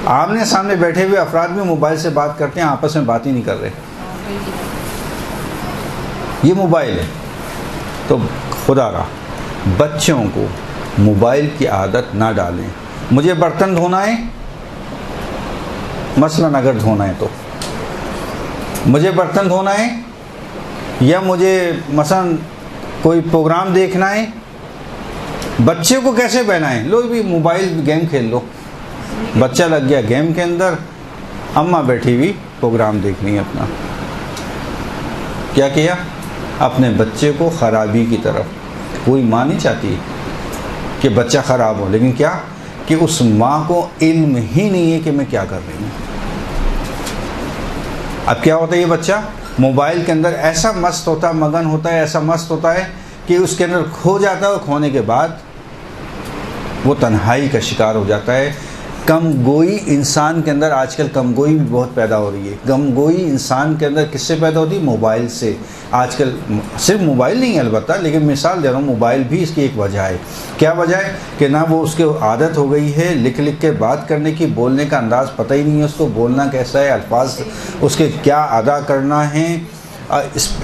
آمنے سامنے بیٹھے ہوئے افراد بھی موبائل سے بات کرتے ہیں، آپس میں بات ہی نہیں کر رہے. یہ موبائل ہے. تو خدا را بچوں کو موبائل کی عادت نہ ڈالیں. مجھے برتن دھونا ہے، مثلاً اگر دھونا ہے تو مجھے برتن دھونا ہے، یا مجھے مثلاً کوئی پروگرام دیکھنا ہے، بچے کو کیسے بہنائیں؟ لو بھی موبائل گیم کھیل لو. بچہ لگ گیا گیم کے اندر، اماں بیٹھی ہوئی پروگرام دیکھنی ہے اپنا. کیا کیا؟ اپنے بچے کو خرابی کی طرف. کوئی ماں نہیں چاہتی کہ بچہ خراب ہو، لیکن کیا کہ اس ماں کو علم ہی نہیں ہے کہ میں کیا کر رہی ہوں. اب کیا ہوتا ہے، یہ بچہ موبائل کے اندر ایسا مست ہوتا ہے، مگن ہوتا ہے، ایسا مست ہوتا ہے کہ اس کے اندر کھو جاتا ہے، اور کھونے کے بعد وہ تنہائی کا شکار ہو جاتا ہے. کم گوئی انسان کے اندر آج کل کم گوئی بھی بہت پیدا ہو رہی ہے. کم گوئی انسان کے اندر کس سے پیدا ہوتی ہے؟ موبائل سے. آج کل صرف موبائل نہیں ہے البتہ، لیکن مثال دے رہا ہوں، موبائل بھی اس کی ایک وجہ ہے. کیا وجہ ہے؟ کہ نہ وہ اس کے عادت ہو گئی ہے لکھ لکھ کے بات کرنے کی، بولنے کا انداز پتہ ہی نہیں ہے اس کو، بولنا کیسا ہے، الفاظ اس کے کیا ادا کرنا ہے،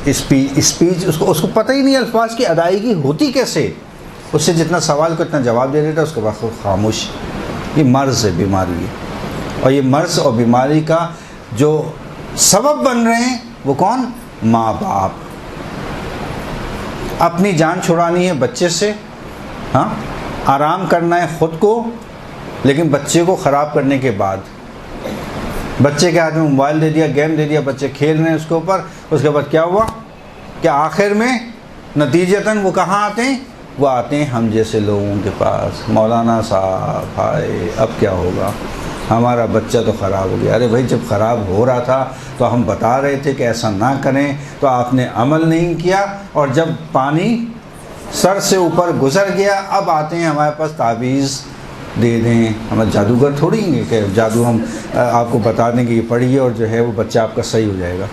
اسپیچ اس کو پتہ ہی نہیں الفاظ کی ادائیگی ہوتی کیسے. اس سے جتنا سوال کو اتنا جواب دے دیتا ہے، اس کے بعد خود خاموش. یہ مرض ہے، بیماری ہے. اور یہ مرض اور بیماری کا جو سبب بن رہے ہیں وہ کون؟ ماں باپ. اپنی جان چھڑانی ہے بچے سے، ہاں، آرام کرنا ہے خود کو، لیکن بچے کو خراب کرنے کے بعد بچے کے ہاتھ میں موبائل دے دیا، گیم دے دیا، بچے کھیل رہے ہیں اس کے اوپر. اس کے بعد کیا ہوا کہ آخر میں نتیجتاً وہ کہاں آتے ہیں؟ وہ آتے ہیں ہم جیسے لوگوں کے پاس. مولانا صاحب ہائے اب کیا ہوگا، ہمارا بچہ تو خراب ہو گیا. ارے بھائی جب خراب ہو رہا تھا تو ہم بتا رہے تھے کہ ایسا نہ کریں، تو آپ نے عمل نہیں کیا، اور جب پانی سر سے اوپر گزر گیا اب آتے ہیں ہمارے پاس تعویذ دے دیں. ہمیں جادوگر تھوڑی ہیں کہ جادو ہم آپ کو بتا دیں کہ یہ پڑھیے اور جو ہے وہ بچہ آپ کا صحیح ہو جائے گا.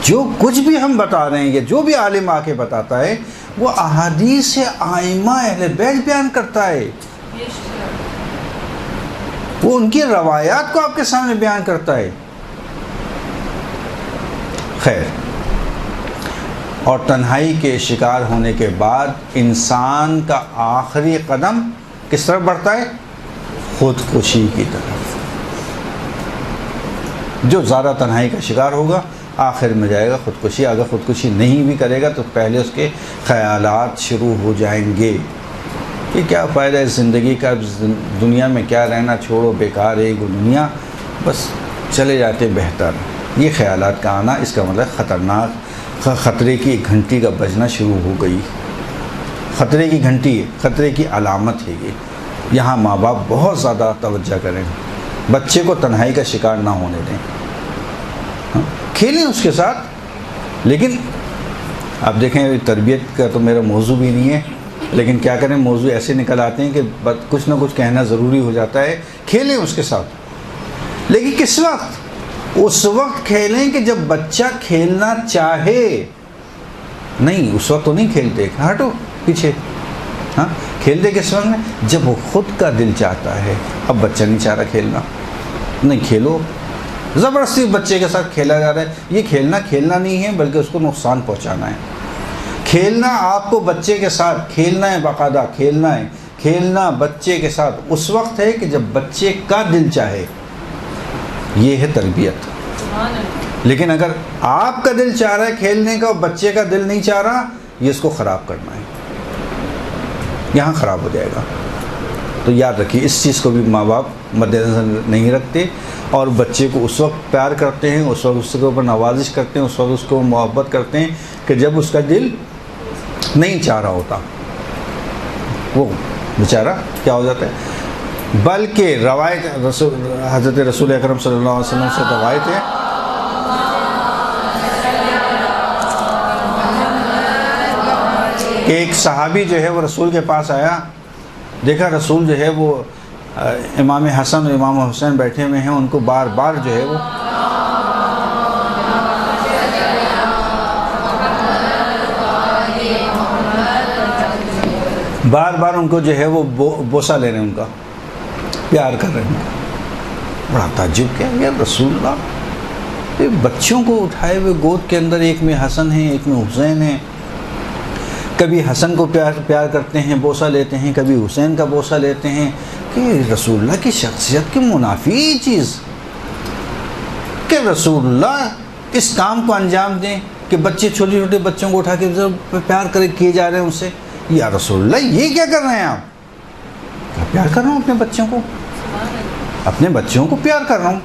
جو کچھ بھی ہم بتا رہے ہیں یا جو بھی عالم آ کے بتاتا ہے وہ احادیث ائمہ اہل بیت بیان کرتا ہے، وہ ان کی روایات کو آپ کے سامنے بیان کرتا ہے. خیر، اور تنہائی کے شکار ہونے کے بعد انسان کا آخری قدم کس طرف بڑھتا ہے؟ خودکشی کی طرف. جو زیادہ تنہائی کا شکار ہوگا آخر میں جائے گا خودکشی. اگر خودکشی نہیں بھی کرے گا تو پہلے اس کے خیالات شروع ہو جائیں گے کہ کیا فائدہ ہے زندگی کا، دنیا میں کیا رہنا، چھوڑو بیکار ہے وہ دنیا، بس چلے جاتے بہتر. یہ خیالات کا آنا، اس کا مطلب خطرناک، خطرے کی ایک گھنٹی کا بجنا شروع ہو گئی. خطرے کی گھنٹی، خطرے کی علامت ہے یہ. یہاں ماں باپ بہت زیادہ توجہ کریں، بچے کو تنہائی کا شکار نہ ہونے دیں. کھیلیں اس کے ساتھ، لیکن آپ دیکھیں تربیت کا تو میرا موضوع بھی نہیں ہے، لیکن کیا کریں موضوع ایسے نکل آتے ہیں کہ کچھ نہ کچھ کہنا ضروری ہو جاتا ہے. کھیلیں اس کے ساتھ، لیکن کس وقت؟ اس وقت کھیلیں کہ جب بچہ کھیلنا چاہے. نہیں اس وقت تو نہیں کھیلتے، ہٹو پیچھے. ہاں، کھیلتے کس وقت میں؟ جب وہ خود کا دل چاہتا ہے. اب بچہ نہیں چاہ رہا کھیلنا، نہیں کھیلو. زبردستی بچے کے ساتھ کھیلا جا رہا ہے. یہ کھیلنا نہیں ہے، بلکہ اس کو نقصان پہنچانا ہے. کھیلنا آپ کو بچے کے ساتھ کھیلنا ہے، باقاعدہ کھیلنا ہے. کھیلنا بچے کے ساتھ اس وقت ہے کہ جب بچے کا دل چاہے. یہ ہے تربیت. لیکن اگر آپ کا دل چاہ رہا ہے کھیلنے کا اور بچے کا دل نہیں چاہ رہا، یہ اس کو خراب کرنا ہے، یہاں خراب ہو جائے گا. تو یاد رکھیے اس چیز کو بھی ماں باپ مد نظر نہیں رکھتے، اور بچے کو اس وقت پیار کرتے ہیں، اس وقت اس کے اوپر نوازش کرتے ہیں، اس وقت اس کو محبت کرتے ہیں کہ جب اس کا دل نہیں چاہ رہا ہوتا. وہ بیچارہ کیا ہو جاتا ہے. بلکہ روایت حضرت رسول اکرم صلی اللہ علیہ وسلم سے روایت ہے کہ ایک صحابی جو ہے وہ رسول کے پاس آیا، دیکھا رسول جو ہے وہ امام حسن اور امام حسین بیٹھے ہوئے ہیں، ان کو بار بار جو ہے وہ ان کو جو ہے وہ بوسہ لے رہے ہیں، ان کا پیار کر رہے ہیں. بڑا تعجب کیا یا رسول اللہ، بچوں کو اٹھائے ہوئے گود کے اندر ایک میں حسن ہیں ایک میں حسین ہیں. کبھی حسن کو پیار کرتے ہیں، بوسہ لیتے ہیں، کبھی حسین کا بوسہ لیتے ہیں. کہ رسول اللہ کی شخصیت کے منافی چیز کہ رسول اللہ اس کام کو انجام دیں کہ بچے چھوٹے چھوٹے بچوں کو اٹھا کے پیار کیے جا رہے ہیں ان سے. یا رسول اللہ یہ کیا کر رہے ہیں آپ؟ پیار کر رہا ہوں اپنے بچوں کو، اپنے بچوں کو پیار کر رہا ہوں.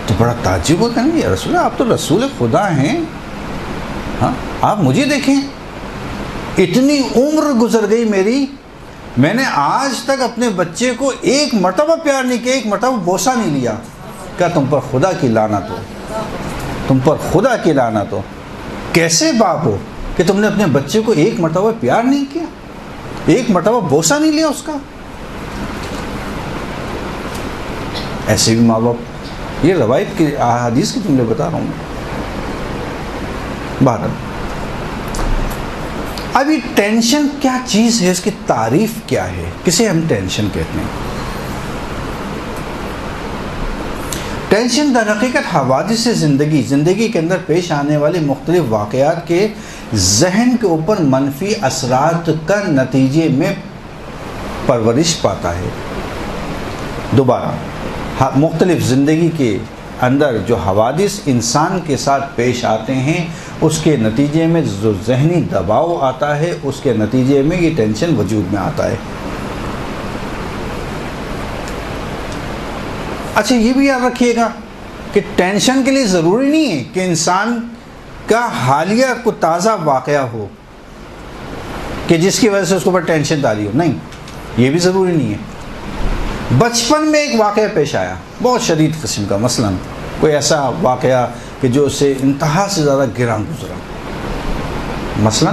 تو بڑا تعجب ہوتا ہے، یا رسول اللہ آپ تو رسول خدا ہیں. ہاں آپ مجھے دیکھیں، اتنی عمر گزر گئی میری، میں نے آج تک اپنے بچے کو ایک مرتبہ پیار نہیں کیا، ایک مرتبہ بوسہ نہیں لیا. کیا تم پر خدا کی لعنت ہو، تم پر خدا کی لعنت ہو. کیسے باپ ہو، کہ تم نے اپنے بچے کو ایک مرتبہ پیار نہیں کیا، ایک مرتبہ بوسہ نہیں لیا اس کا؟ ایسے بھی ماں باپ، یہ روایت کی احادیث کی جملے بتا رہا ہوں. بہرحال اب یہ ٹینشن کیا چیز ہے، اس کی تعریف کیا ہے، کسے ہم ٹینشن کہتے ہیں؟ ٹینشن در حقیقت حوادث زندگی کے اندر پیش آنے والے مختلف واقعات کے ذہن کے اوپر منفی اثرات کا نتیجے میں پرورش پاتا ہے. دوبارہ، مختلف زندگی کے اندر جو حوادث انسان کے ساتھ پیش آتے ہیں، اس کے نتیجے میں جو ذہنی دباؤ آتا ہے، اس کے نتیجے میں یہ ٹینشن وجود میں آتا ہے. اچھا یہ بھی یاد رکھیے گا کہ ٹینشن کے لیے ضروری نہیں ہے کہ انسان کا حالیہ کو تازہ واقعہ ہو کہ جس کی وجہ سے اس کے اوپر ٹینشن تاری ہو، نہیں، یہ بھی ضروری نہیں ہے. بچپن میں ایک واقعہ پیش آیا بہت شدید قسم کا، مثلا کوئی ایسا واقعہ کہ جو اس سے انتہا سے زیادہ گراں گزرا، مثلا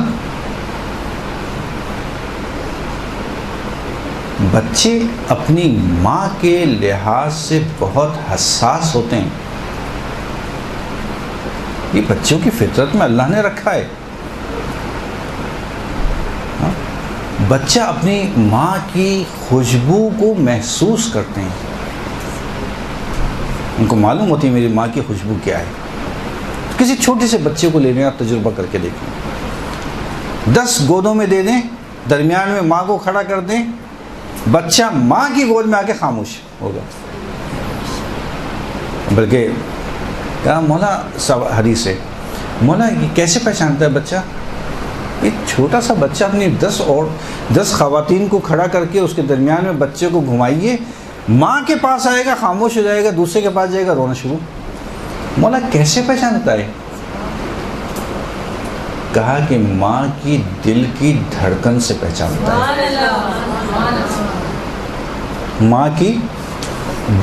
بچے اپنی ماں کے لحاظ سے بہت حساس ہوتے ہیں. یہ بچوں کی فطرت میں اللہ نے رکھا ہے. بچہ اپنی ماں کی خوشبو کو محسوس کرتے ہیں، ان کو معلوم ہوتی ہے میری ماں کی خوشبو کیا ہے. کسی چھوٹے سے بچے کو لے لیں، آپ تجربہ کر کے دیکھیں، 10 گودوں میں دے دیں، درمیان میں ماں کو کھڑا کر دیں، بچہ ماں کی گود میں آ کے خاموش ہوگا. بلکہ کہا مولا حدیث ہے، مولا یہ کیسے پہچانتا ہے بچہ؟ ایک چھوٹا سا بچہ اپنی 10 خواتین کو کھڑا کر کے اس کے درمیان میں بچے کو گھمائیے، ماں کے پاس آئے گا خاموش ہو جائے گا، دوسرے کے پاس جائے گا رونا شروع. مولا کیسے پہچانتا ہے؟ کہا کہ ماں کی دل کی دھڑکن سے پہچانتا ہے. ماں کی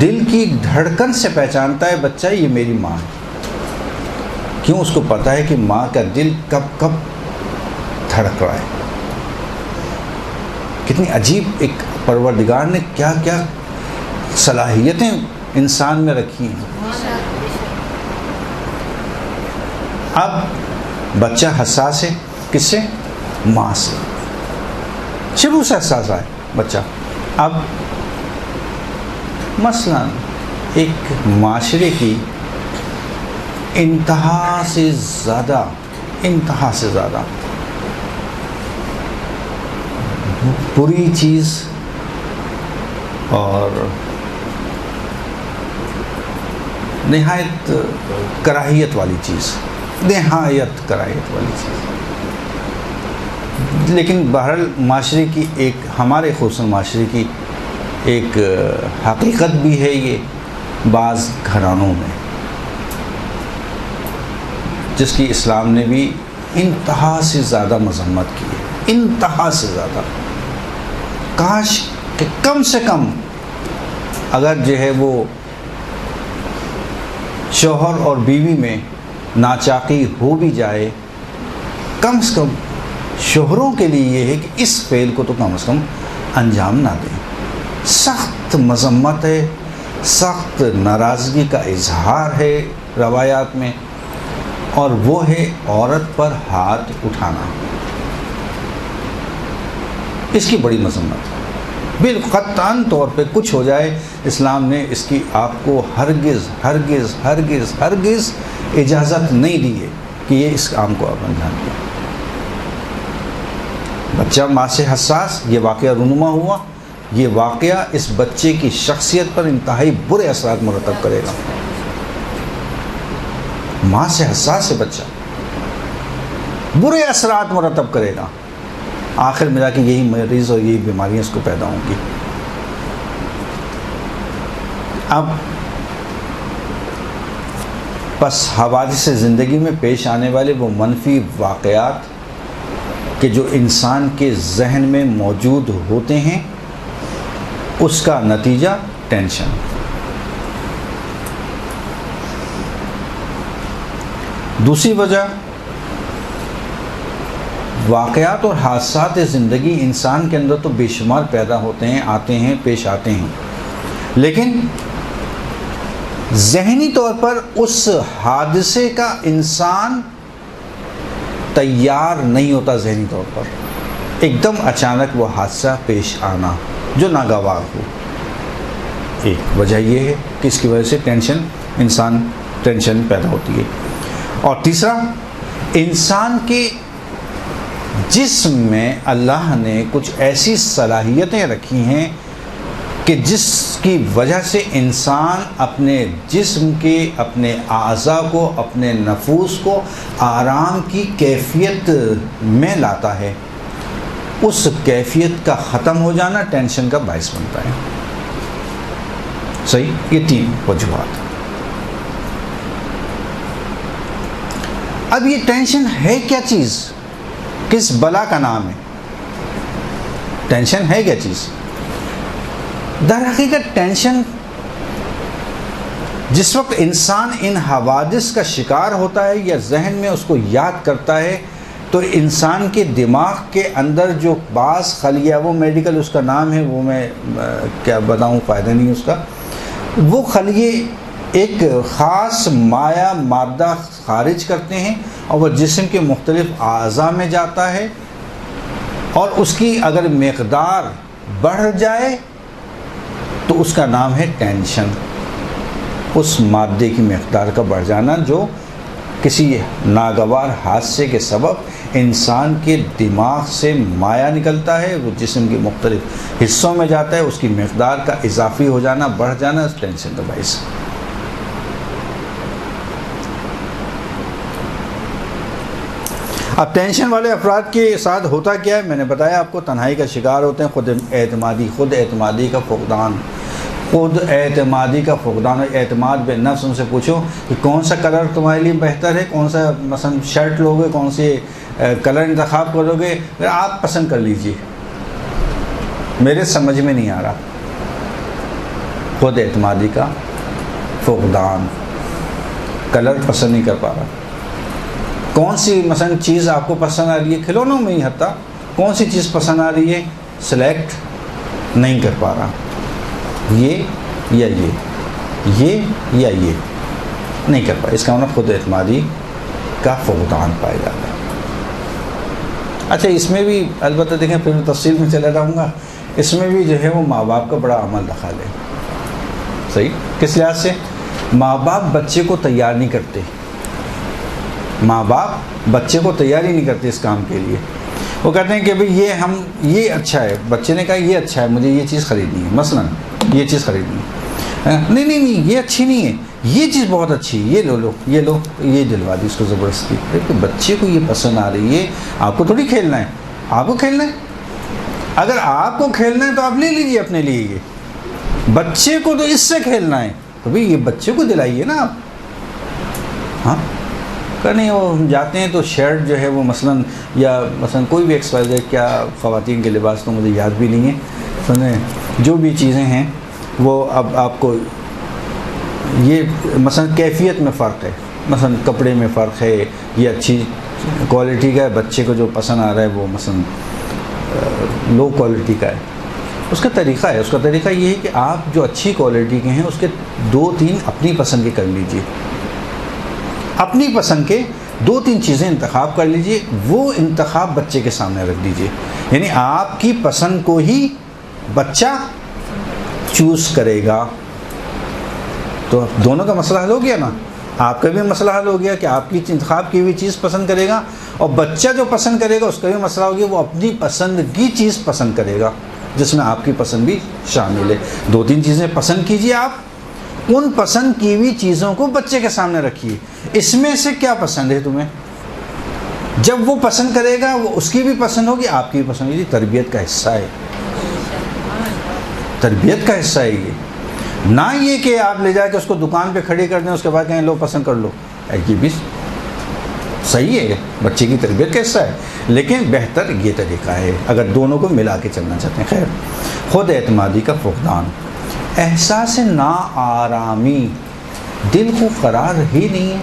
دل کی دھڑکن سے پہچانتا ہے بچہ یہ میری ماں ہے. کیوں؟ اس کو پتا ہے کہ ماں کا دل کب کب دھڑک رہا ہے. کتنی عجیب ایک پروردگار نے کیا کیا صلاحیتیں انسان میں رکھی ہیں. اب بچہ حساس ہے کس سے؟ ماں سے، شروع سے حساس ہے بچہ. اب مثلا ایک معاشرے کی انتہا سے زیادہ بری چیز اور نہایت کراہیت والی چیز، لیکن بہرحال معاشرے کی ایک، ہمارے خصوصاً معاشرے کی ایک حقیقت بھی ہے یہ بعض گھرانوں میں، جس کی اسلام نے بھی انتہا سے زیادہ مذمت کی ہے، انتہا سے زیادہ. کاش کہ کم سے کم اگر جو ہے وہ شوہر اور بیوی میں ناچاقی ہو بھی جائے، کم سے کم شوہروں کے لیے یہ ہے کہ اس فعل کو تو کم از کم انجام نہ دیں. سخت مذمت ہے، سخت ناراضگی کا اظہار ہے روایات میں، اور وہ ہے عورت پر ہاتھ اٹھانا. اس کی بڑی مذمت ہے، بالقطعاً طور پہ کچھ ہو جائے اسلام نے اس کی آپ کو ہرگز ہرگز ہرگز ہرگز اجازت نہیں دی ہے کہ یہ اس کام کو آپ انجام دیں. بچہ ماں سے حساس، یہ واقعہ رونما ہوا، یہ واقعہ اس بچے کی شخصیت پر انتہائی برے اثرات مرتب کرے گا. ماں سے حساس ہے بچہ، برے اثرات مرتب کرے گا، آخر میں جا کے یہی مریض اور یہی بیماریاں اس کو پیدا ہوں گی. اب بس حوادث زندگی میں پیش آنے والے وہ منفی واقعات کہ جو انسان کے ذہن میں موجود ہوتے ہیں، اس کا نتیجہ ٹینشن. دوسری وجہ واقعات اور حادثات زندگی انسان کے اندر تو بے شمار پیدا ہوتے ہیں، آتے ہیں، پیش آتے ہیں، لیکن ذہنی طور پر اس حادثے کا انسان تیار نہیں ہوتا، ذہنی طور پر ایک دم اچانک وہ حادثہ پیش آنا جو ناگوار ہو۔ ایک وجہ یہ ہے کہ اس کی وجہ سے ٹینشن پیدا ہوتی ہے، اور تیسرا، انسان کے جسم میں اللہ نے کچھ ایسی صلاحیتیں رکھی ہیں کہ جس کی وجہ سے انسان اپنے جسم کے، اپنے اعضاء کو، اپنے نفوس کو آرام کی کیفیت میں لاتا ہے۔ اس کیفیت کا ختم ہو جانا ٹینشن کا باعث بنتا ہے۔ صحیح؟ یہ 3 وجوہات۔ اب یہ ٹینشن ہے کیا چیز؟ کس بلا کا نام ہے؟ ٹینشن ہے کیا چیز؟ در حقیقت ٹینشن جس وقت انسان ان حوادث کا شکار ہوتا ہے یا ذہن میں اس کو یاد کرتا ہے، تو انسان کے دماغ کے اندر جو بعض خلیہ، وہ میڈیکل اس کا نام ہے، وہ میں کیا بتاؤں، فائدہ نہیں اس کا، وہ خلیے ایک خاص مادہ خارج کرتے ہیں اور وہ جسم کے مختلف اعضاء میں جاتا ہے، اور اس کی اگر مقدار بڑھ جائے تو اس کا نام ہے ٹینشن۔ اس مادے کی مقدار کا بڑھ جانا جو کسی ناگوار حادثے کے سبب انسان کے دماغ سے مایع نکلتا ہے، وہ جسم کے مختلف حصوں میں جاتا ہے، اس کی مقدار کا اضافی ہو جانا، بڑھ جانا، اس ٹینشن کا باعث۔ اب ٹینشن والے افراد کے ساتھ ہوتا کیا ہے؟ میں نے بتایا آپ کو، تنہائی کا شکار ہوتے ہیں، خود اعتمادی کا فقدان، اعتماد بے نفس۔ ان سے پوچھو کہ کون سا کلر تمہارے لیے بہتر ہے، کون سا مثلا شرٹ لوگے، کون سے کلر انتخاب کرو گے، آپ پسند کر لیجئے، میرے سمجھ میں نہیں آ رہا۔ خود اعتمادی کا فقدان، کلر پسند نہیں کر پا رہا، کون سی مثلا چیز آپ کو پسند آ رہی ہے، کھلونوں میں ہی حتیٰ کون سی چیز پسند آ رہی ہے، سلیکٹ نہیں کر پا رہا، یہ یا یہ نہیں کر پا، اس کا مطلب خود اعتمادی کا فقدان پایا جاتا ہے۔ اچھا، اس میں بھی البتہ دیکھیں، پھر میں تفصیل میں چلا جاؤں گا، اس میں بھی جو ہے وہ ماں باپ کا بڑا عمل دخل ہے۔ صحیح؟ کس لحاظ سے؟ ماں باپ بچے کو تیار نہیں کرتے، ماں باپ بچے کو تیار ہی نہیں کرتے اس کام کے لیے۔ وہ کہتے ہیں کہ بھئی یہ اچھا ہے، بچے نے کہا یہ اچھا ہے، مجھے یہ چیز خریدنی ہے، مثلا یہ چیز خریدنی ہے، نہیں یہ اچھی نہیں ہے، یہ چیز بہت اچھی ہے، یہ دلوا دی اس کو زبردستی۔ بچے کو یہ پسند آ رہی ہے، آپ کو تھوڑی کھیلنا ہے، آپ کو کھیلنا ہے، اگر آپ کو کھیلنا ہے تو آپ لے لیجئے اپنے لیے، یہ بچے کو تو اس سے کھیلنا ہے، تو بھئی یہ بچے کو دلائیے نا آپ۔ ہاں نہیں، وہ جاتے ہیں تو شرٹ جو ہے وہ مثلا کوئی بھی ایکسپائر، کیا خواتین کے لباس تو مجھے یاد بھی نہیں ہے، سنیں جو بھی چیزیں ہیں وہ اب آپ کو یہ مثلا کیفیت میں فرق ہے، مثلا کپڑے میں فرق ہے، یہ اچھی کوالٹی کا ہے، بچے کو جو پسند آ رہا ہے وہ مثلا لو کوالٹی کا ہے۔ اس کا طریقہ ہے، اس کا طریقہ یہ ہے کہ آپ جو اچھی کوالٹی کے ہیں اس کے 2-3 اپنی پسند کے کر لیجئے، اپنی پسند کے 2-3 چیزیں انتخاب کر لیجئے، وہ انتخاب بچے کے سامنے رکھ دیجئے، یعنی آپ کی پسند کو ہی بچہ چوز کرے گا، تو دونوں کا مسئلہ حل ہو گیا نا، آپ کا بھی مسئلہ حل ہو گیا کہ آپ کی انتخاب کی ہوئی چیز پسند کرے گا، اور بچہ جو پسند کرے گا اس کا بھی مسئلہ ہو گیا، وہ اپنی پسند کی چیز پسند کرے گا جس میں آپ کی پسند بھی شامل ہے۔ 2-3 چیزیں پسند کیجئے، آپ ان پسند کی ہوئی چیزوں کو بچے کے سامنے رکھیے، اس میں سے کیا پسند ہے تمہیں، جب وہ پسند کرے گا وہ اس کی بھی پسند ہوگی، آپ کی بھی پسند ہوگی۔ تربیت کا حصہ ہے، تربیت کا حصہ ہے یہ، نہ یہ کہ آپ لے جا کے اس کو دکان پہ کھڑی کر دیں، اس کے بعد کہیں لو پسند کر لو، یہ بھی صحیح ہے، بچے کی تربیت کا حصہ ہے، لیکن بہتر یہ طریقہ ہے اگر دونوں کو ملا کے چلنا چاہتے ہیں۔ خیر، خود اعتمادی کا فقدان، احساس نا آرامی، دل کو قرار ہی نہیں ہے۔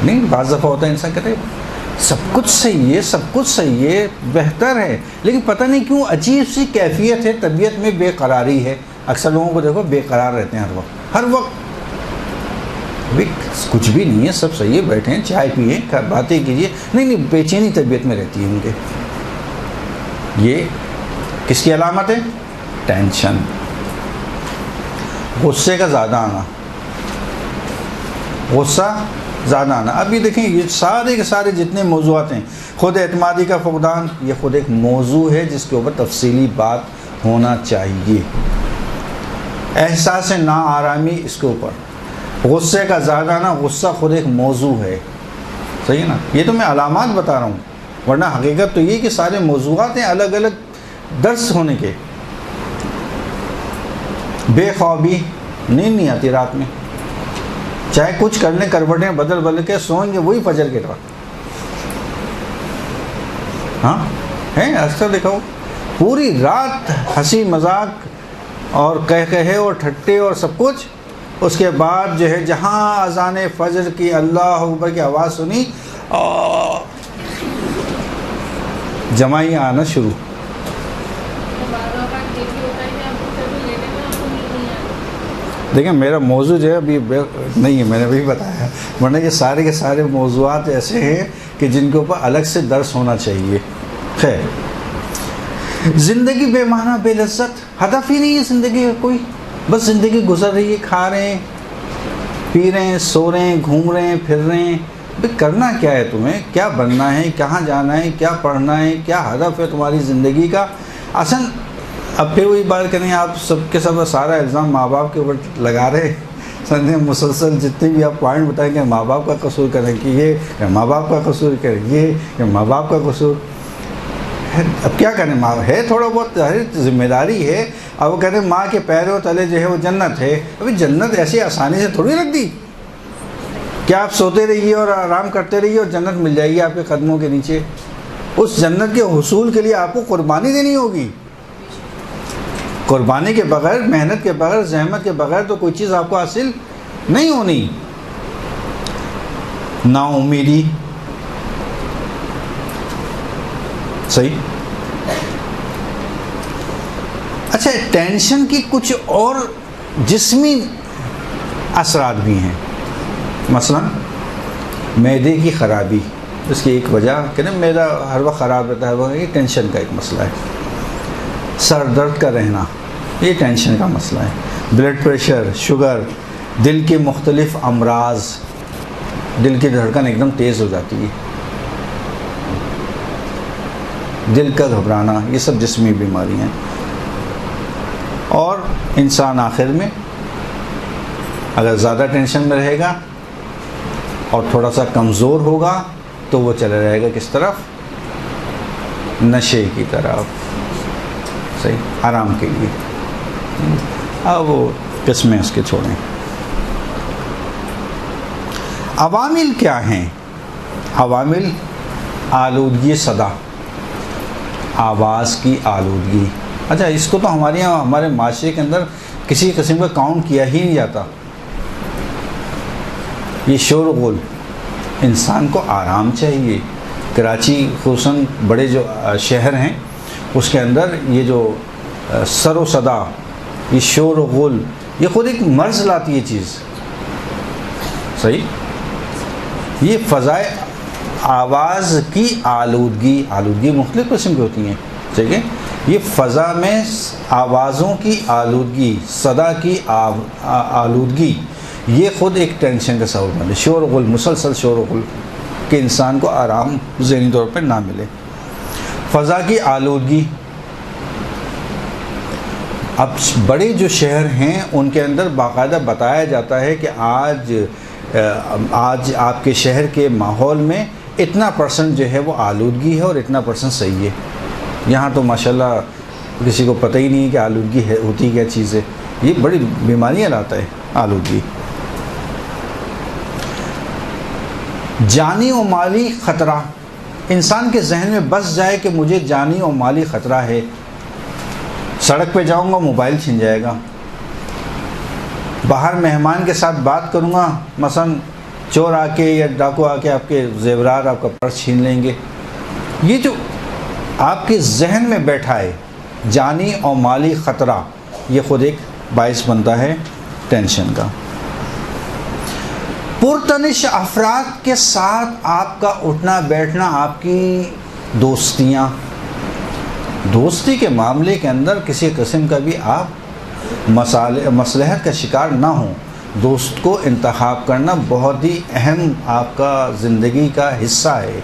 نہیں، بعض دفعہ ہوتا ہے انسان کہتے ہیں سب کچھ صحیح ہے، سب کچھ صحیح ہے، بہتر ہے، لیکن پتہ نہیں کیوں عجیب سی کیفیت ہے، طبیعت میں بے قراری ہے. اکثر لوگوں کو دیکھو بے قرار رہتے ہیں ہر وقت. بھی کچھ بھی نہیں ہے، سب صحیح ہے، بیٹھے ہیں، چائے پیئیں، باتیں کیجیے. نہیں، بے چینی طبیعت میں رہتی ہے ان کے. یہ کس کی علامت ہے؟ ٹینشن، غصے کا زیادہ آنا، غصہ زیادہ آنا. ابھی دیکھیں یہ سارے کے سارے جتنے موضوعات ہیں، خود اعتمادی کا فقدان، یہ خود ایک موضوع ہے جس کے اوپر تفصیلی بات ہونا چاہیے. احساس ناآرامی، اس کے اوپر غصے کا زیادہ آنا، غصہ خود ایک موضوع ہے. صحیح ہے نا؟ یہ تو میں علامات بتا رہا ہوں، ورنہ حقیقت تو یہ کہ سارے موضوعات ہیں الگ الگ درس ہونے کے. بے خوابی، نیند نہیں آتی رات میں، چاہے کچھ کر لیں، کروٹیں بدل کے سوئیں گے وہی فجر کے وقت. ہاں ہے اکثر دیکھا ہو، پوری رات ہنسی مذاق اور کہے اور ٹھٹے اور سب کچھ. اس کے بعد جو ہے جہاں اذان فجر کی اللہ اکبر کی آواز سنی، جمائی آنا شروع. دیکھیں میرا موضوع جو ہے ابھی نہیں ہے، میں نے بھی بتایا، ورنہ یہ سارے کے سارے موضوعات ایسے ہیں کہ جن کے اوپر الگ سے درس ہونا چاہیے. خیر، زندگی بے معنی، بے لذت، ہدف ہی نہیں ہے زندگی کا کوئی، بس زندگی گزر رہی ہے، کھا رہے ہیں، پی رہے ہیں، سو رہے ہیں، گھوم رہے ہیں، پھر رہے ہیں. بھئی کرنا کیا ہے تمہیں؟ کیا بننا ہے؟ کہاں جانا ہے؟ کیا پڑھنا ہے؟ کیا ہدف ہے تمہاری زندگی کا؟ اصل اب پھر وہی بات کریں، آپ سب کے سب سارا الزام ماں باپ کے اوپر لگا رہے سنجے. مسلسل جتنے بھی آپ پوائنٹ بتائیں گے ماں باپ کا قصور کریں کہ یہ ماں باپ کا قصور کریں، یہ ماں باپ کا قصور. اب کیا کریں، ماں ہے تھوڑا بہت ذمہ داری ہے. اب وہ کہتے ہیں ماں کے پیروں تلے جو ہے وہ جنت ہے. ابھی جنت ایسی آسانی سے تھوڑی رکھ دی. کیا آپ سوتے رہیے اور آرام کرتے رہیے اور جنت مل جائے گی آپ کے قدموں کے نیچے؟ اس جنت کے حصول کے لیے آپ کو قربانی دینی ہوگی. قربانی کے بغیر، محنت کے بغیر، زحمت کے بغیر تو کوئی چیز آپ کو حاصل نہیں ہونی. نا امیدی، صحیح. اچھا، ٹینشن کی کچھ اور جسمی اثرات بھی ہیں. مثلا معدے کی خرابی، اس کی ایک وجہ کہ نا میرا ہر وقت خراب رہتا ہے، وہ یہ ٹینشن کا ایک مسئلہ ہے. سر درد کا رہنا، یہ ٹینشن کا مسئلہ ہے. بلڈ پریشر، شوگر، دل کے مختلف امراض، دل کی دھڑکن ایک دم تیز ہو جاتی ہے، دل کا گھبرانا، یہ سب جسمی بیماری ہیں. اور انسان آخر میں اگر زیادہ ٹینشن میں رہے گا اور تھوڑا سا کمزور ہوگا تو وہ چلا رہے گا کس طرف؟ نشے کی طرف. صحیح، آرام کے لیے. اب وہ قسمیں اس کے چھوڑیں. عوامل کیا ہیں؟ عوامل: آلودگی صدا، آواز کی آلودگی. اچھا، اس کو تو ہمارے یہاں ہمارے معاشرے کے اندر کسی قسم کا کاؤنٹ کیا ہی نہیں جاتا. یہ شور و غل، انسان کو آرام چاہیے. کراچی خصوصاً بڑے جو شہر ہیں اس کے اندر یہ جو سر و صدا، یہ شور و غل، یہ خود ایک مرض لاتی ہے چیز. صحیح. یہ فضائے آواز کی آلودگی، آلودگی مختلف قسم کی ہوتی ہیں. ٹھیک ہے، یہ فضا میں آوازوں کی آلودگی، صدا کی آلودگی، یہ خود ایک ٹینشن کا سبب بنے. شور و غل، مسلسل شور و غل کہ انسان کو آرام ذہنی طور پر نہ ملے. فضا کی آلودگی، اب بڑے جو شہر ہیں ان کے اندر باقاعدہ بتایا جاتا ہے کہ آج آپ کے شہر کے ماحول میں اتنا % جو ہے وہ آلودگی ہے اور اتنا % صحیح ہے. یہاں تو ماشاءاللہ کسی کو پتہ ہی نہیں ہے کہ آلودگی ہوتی کیا چیز ہے. یہ بڑی بیماریاں لاتا ہے آلودگی. جانی و مالی خطرہ، انسان کے ذہن میں بس جائے کہ مجھے جانی و مالی خطرہ ہے. سڑک پہ جاؤں گا موبائل چھن جائے گا، باہر مہمان کے ساتھ بات کروں گا مثلا چور آ کے یا ڈاکو آ کے آپ کے زیورات، آپ کا پرس چھین لیں گے. یہ جو آپ کے ذہن میں بیٹھا ہے جانی اور مالی خطرہ، یہ خود ایک باعث بنتا ہے ٹینشن کا. پرتنش افراد کے ساتھ آپ کا اٹھنا بیٹھنا، آپ کی دوستیاں، دوستی کے معاملے کے اندر کسی قسم کا بھی آپ مصلحت کا شکار نہ ہوں. دوست کو انتخاب کرنا بہت ہی اہم آپ کا زندگی کا حصہ ہے.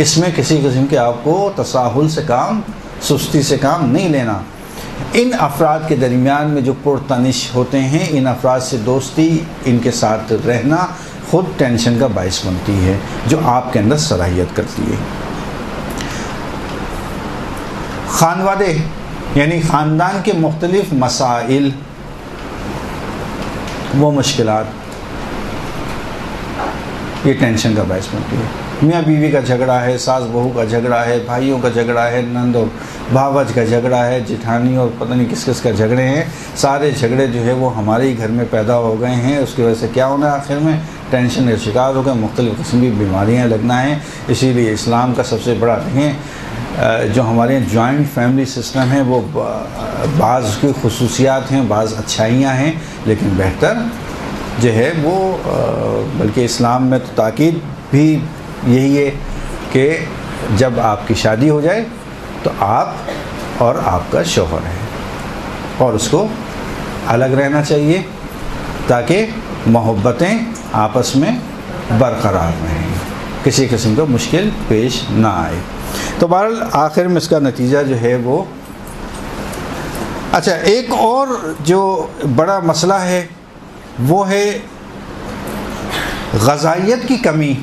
اس میں کسی قسم کے آپ کو تساہل سے کام، سستی سے کام نہیں لینا. ان افراد کے درمیان میں جو پرتنش ہوتے ہیں، ان افراد سے دوستی، ان کے ساتھ رہنا خود ٹینشن کا باعث بنتی ہے، جو آپ کے اندر صلاحیت کرتی ہے. خانوادے یعنی خاندان کے مختلف مسائل، وہ مشکلات، یہ ٹینشن کا باعث بنتی ہے. میاں بیوی کا جھگڑا ہے، ساس بہو کا جھگڑا ہے، بھائیوں کا جھگڑا ہے، نند اور بھاوج کا جھگڑا ہے، جٹھانی اور پتہ نہیں کس کس کا جھگڑے ہیں. سارے جھگڑے جو ہے وہ ہمارے ہی گھر میں پیدا ہو گئے ہیں. اس کی وجہ سے کیا ہونا ہے؟ آخر میں ٹینشن کا شکار ہو گئے، مختلف قسم کی بیماریاں لگنا ہے. اسی لیے اسلام کا سب سے بڑا دیکھیں جو ہمارے جوائنٹ فیملی سسٹم ہے، وہ بعض کی خصوصیات ہیں، بعض اچھائیاں ہیں، لیکن بہتر جو ہے وہ بلکہ اسلام میں تو تاکید بھی یہی ہے کہ جب آپ کی شادی ہو جائے تو آپ اور آپ کا شوہر ہے اور اس کو الگ رہنا چاہیے تاکہ محبتیں آپس میں برقرار رہیں، کسی قسم کا مشکل پیش نہ آئے. تو بہرحال آخر میں اس کا نتیجہ جو ہے وہ اچھا. ایک اور جو بڑا مسئلہ ہے وہ ہے غذائیت کی کمی.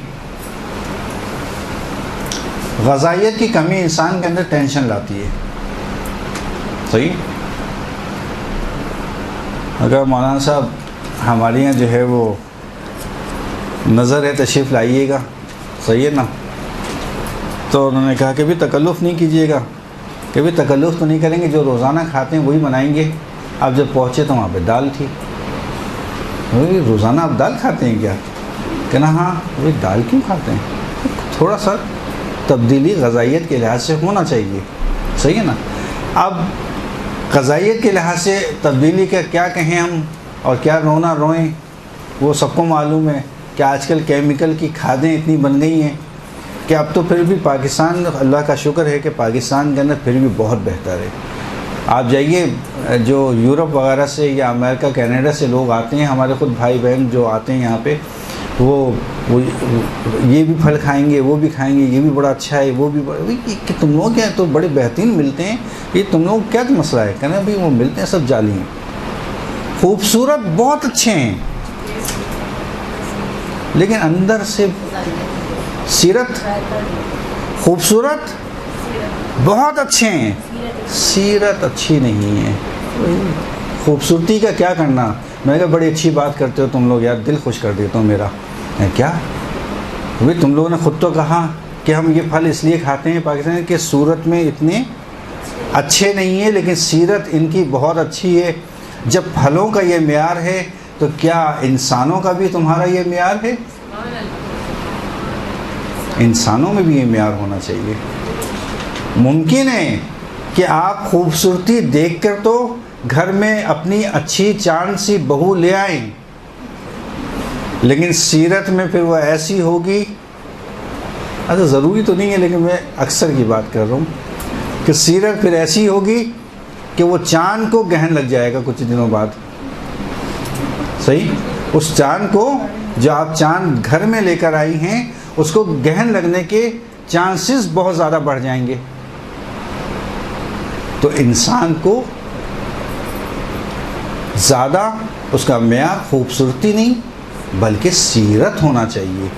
غذائیت کی کمی انسان کے اندر ٹینشن لاتی ہے. صحیح. اگر مولانا صاحب ہمارے یہاں جو ہے وہ نظر ہے تشریف لائیے گا، صحیح ہے نا، تو انہوں نے کہا کہ بھی تکلف نہیں کیجیے گا، کہ بھی تکلف تو نہیں کریں گے، جو روزانہ کھاتے ہیں وہی بنائیں گے. اب جب پہنچے تو وہاں پہ دال تھی. روزانہ آپ دال کھاتے ہیں کیا؟ کہنا ہاں. وہی دال کیوں کھاتے ہیں؟ تھوڑا سا تبدیلی غذائیت کے لحاظ سے ہونا چاہیے، صحیح ہے نا. اب غذائیت کے لحاظ سے تبدیلی کا کیا کہیں ہم اور کیا رونا روئیں، وہ سب کو معلوم ہے کہ آج کل کیمیکل کی کھادیں اتنی بن گئی ہیں کہ اب تو پھر بھی پاکستان، اللہ کا شکر ہے کہ پاکستان کے اندر پھر بھی بہت بہتر ہے. آپ جائیے جو یورپ وغیرہ سے یا امریکہ کینیڈا سے لوگ آتے ہیں، ہمارے خود بھائی بہن جو آتے ہیں یہاں پہ، وہ یہ بھی پھل کھائیں گے، وہ بھی کھائیں گے، یہ بھی بڑا اچھا ہے، وہ بھی بڑا، کہ تم لوگ کیا تو بڑے بہترین ملتے ہیں، یہ تم لوگ کیا مسئلہ ہے؟ کہنا بھائی وہ ملتے ہیں سب جعلی ہیں، خوبصورت بہت اچھے ہیں لیکن اندر سے سیرت، خوبصورت بہت اچھے ہیں، سیرت اچھی نہیں ہے. خوبصورتی کا کیا کرنا؟ میں نے کہا بڑی اچھی بات کرتے ہو تم لوگ یار، دل خوش کر دیتا ہوں میرا. کیا بھائی تم لوگوں نے خود تو کہا کہ ہم یہ پھل اس لیے کھاتے ہیں پاکستان کے صورت میں اتنے اچھے نہیں ہیں لیکن سیرت ان کی بہت اچھی ہے. جب پھلوں کا یہ معیار ہے تو کیا انسانوں کا بھی تمہارا یہ معیار ہے؟ انسانوں میں بھی یہ معیار ہونا چاہیے. ممکن ہے کہ آپ خوبصورتی دیکھ کر تو گھر میں اپنی اچھی چاند سی بہو لے آئیں لیکن سیرت میں پھر وہ ایسی ہوگی، اچھا ضروری تو نہیں ہے لیکن میں اکثر کی بات کر رہا ہوں کہ سیرت پھر ایسی ہوگی کہ وہ چاند کو گہن لگ جائے گا کچھ دنوں بعد. صحیح. اس چاند کو جو آپ چاند گھر میں لے کر آئی ہیں اس کو گہن لگنے کے چانسز بہت زیادہ بڑھ جائیں گے. تو انسان کو زیادہ اس کا معیار خوبصورتی نہیں بلکہ سیرت ہونا چاہیے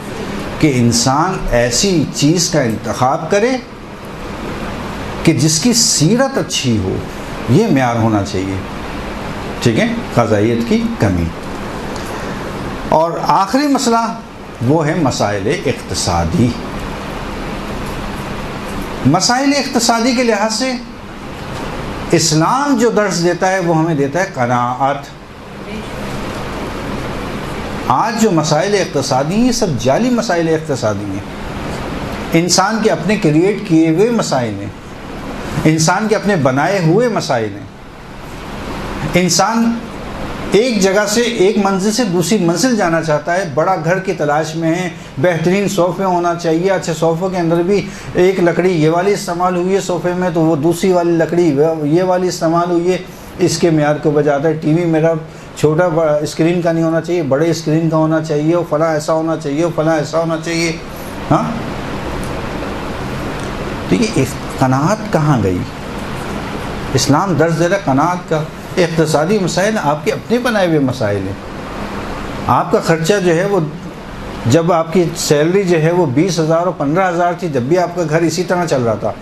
کہ انسان ایسی چیز کا انتخاب کرے کہ جس کی سیرت اچھی ہو، یہ معیار ہونا چاہیے. ٹھیک ہے. غذائیت کی کمی. اور آخری مسئلہ وہ ہے مسائل اقتصادی. مسائل اقتصادی کے لحاظ سے اسلام جو درس دیتا ہے وہ ہمیں دیتا ہے قناعت. آج جو مسائل اقتصادی ہیں سب جعلی مسائل اقتصادی ہیں، انسان کے اپنے کریٹ کیے ہوئے مسائل ہیں، انسان کے اپنے بنائے ہوئے مسائل ہیں۔ انسان ایک جگہ سے ایک منزل سے دوسری منزل جانا چاہتا ہے، بڑا گھر کی تلاش میں ہے، بہترین صوفے ہونا چاہیے، اچھے صوفوں کے اندر بھی ایک لکڑی یہ والی استعمال ہوئی ہے صوفے میں تو وہ دوسری والی لکڑی یہ والی استعمال ہوئی ہے، اس کے معیار کو بجاتا ہے۔ ٹی وی میرا چھوٹا اسکرین کا نہیں ہونا چاہیے، بڑے اسکرین کا ہونا چاہیے، وہ فلاں ایسا ہونا چاہیے، وہ فلاں ایسا ہونا چاہیے۔ ہاں تو یہ قناعت کہاں گئی؟ اسلام درس دے رہا قناعت کا۔ اقتصادی مسائل آپ کے اپنے بنائے ہوئے مسائل ہیں۔ آپ کا خرچہ جو ہے وہ جب آپ کی سیلری جو ہے وہ 20,000 اور 15,000 تھی، جب بھی آپ کا گھر اسی طرح چل رہا تھا،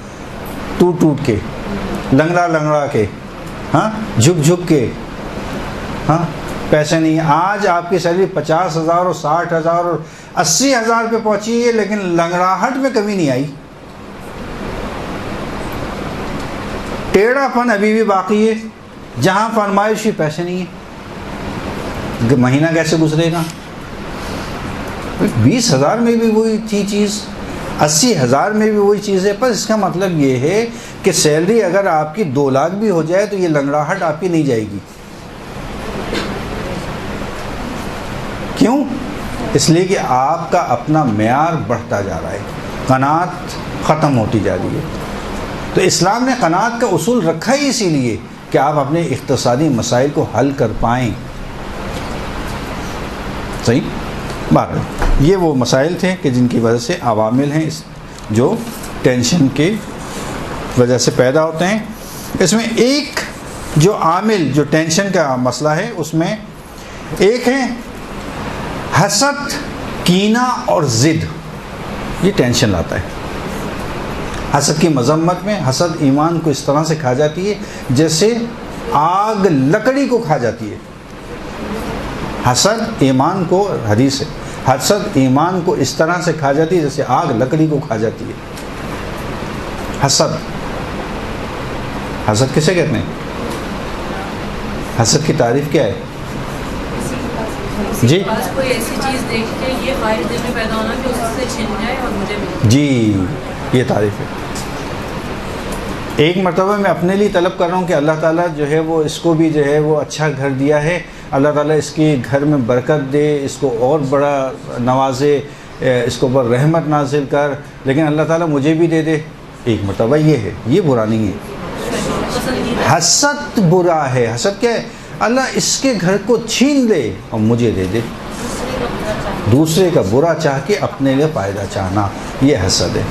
ٹوٹ کے، لنگڑا کے، ہاں جھک کے، ہاں پیسے نہیں۔ آج آپ کی سیلری 50,000 اور 60,000 اور 80,000 پہ پہنچی ہے، لیکن لنگڑاہٹ میں کمی نہیں آئی، ٹیڑھا پن ابھی بھی باقی ہے۔ جہاں فرمائش کی پیسے نہیں ہے، مہینہ کیسے گزرے گا؟ 20,000 میں بھی وہی تھی چیز، 80,000 میں بھی وہی چیز ہے۔ پر اس کا مطلب یہ ہے کہ سیلری اگر آپ کی 2 لاکھ بھی ہو جائے تو یہ لنگڑاہٹ آپ کی نہیں جائے گی۔ کیوں؟ اس لیے کہ آپ کا اپنا معیار بڑھتا جا رہا ہے، قناعت ختم ہوتی جا رہی ہے۔ تو اسلام نے قناعت کا اصول رکھا ہی اسی لیے کہ آپ اپنے اقتصادی مسائل کو حل کر پائیں۔ صحیح بات، یہ وہ مسائل تھے کہ جن کی وجہ سے عوامل ہیں جو ٹینشن کے وجہ سے پیدا ہوتے ہیں۔ اس میں ایک جو عامل جو ٹینشن کا مسئلہ ہے اس میں ایک ہے حسد، کینہ اور ضد، یہ ٹینشن لاتا ہے۔ حسد کی مذمت میں، حسد ایمان کو اس طرح سے کھا جاتی ہے جیسے آگ لکڑی کو کھا جاتی ہے۔ حسد ایمان کو، حدیث ہے، حسد ایمان کو اس طرح سے کھا جاتی ہے جیسے آگ لکڑی کو کھا جاتی ہے۔ حسد، حسد کسے کہتے ہیں؟ حسد کی تعریف کیا ہے؟ جی کوئی ایسی چیز دیکھ کے یہ خواہش دل میں پیدا ہونا کہ اس سے چھن جائے اور مجھے ملے۔ جی یہ تعریف ہے۔ ایک مرتبہ میں اپنے لیے طلب کر رہا ہوں کہ اللہ تعالیٰ جو ہے وہ اس کو بھی جو ہے وہ اچھا گھر دیا ہے، اللہ تعالیٰ اس کی گھر میں برکت دے، اس کو اور بڑا نوازے، اس کو پر رحمت نازل کر، لیکن اللہ تعالیٰ مجھے بھی دے دے۔ ایک مرتبہ یہ ہے، یہ برا نہیں ہے۔ حسد برا ہے۔ حسد کیا ہے؟ اللہ اس کے گھر کو چھین لے اور مجھے دے دے، دوسرے کا برا چاہ کے اپنے لیے فائدہ چاہنا، یہ حسد ہے۔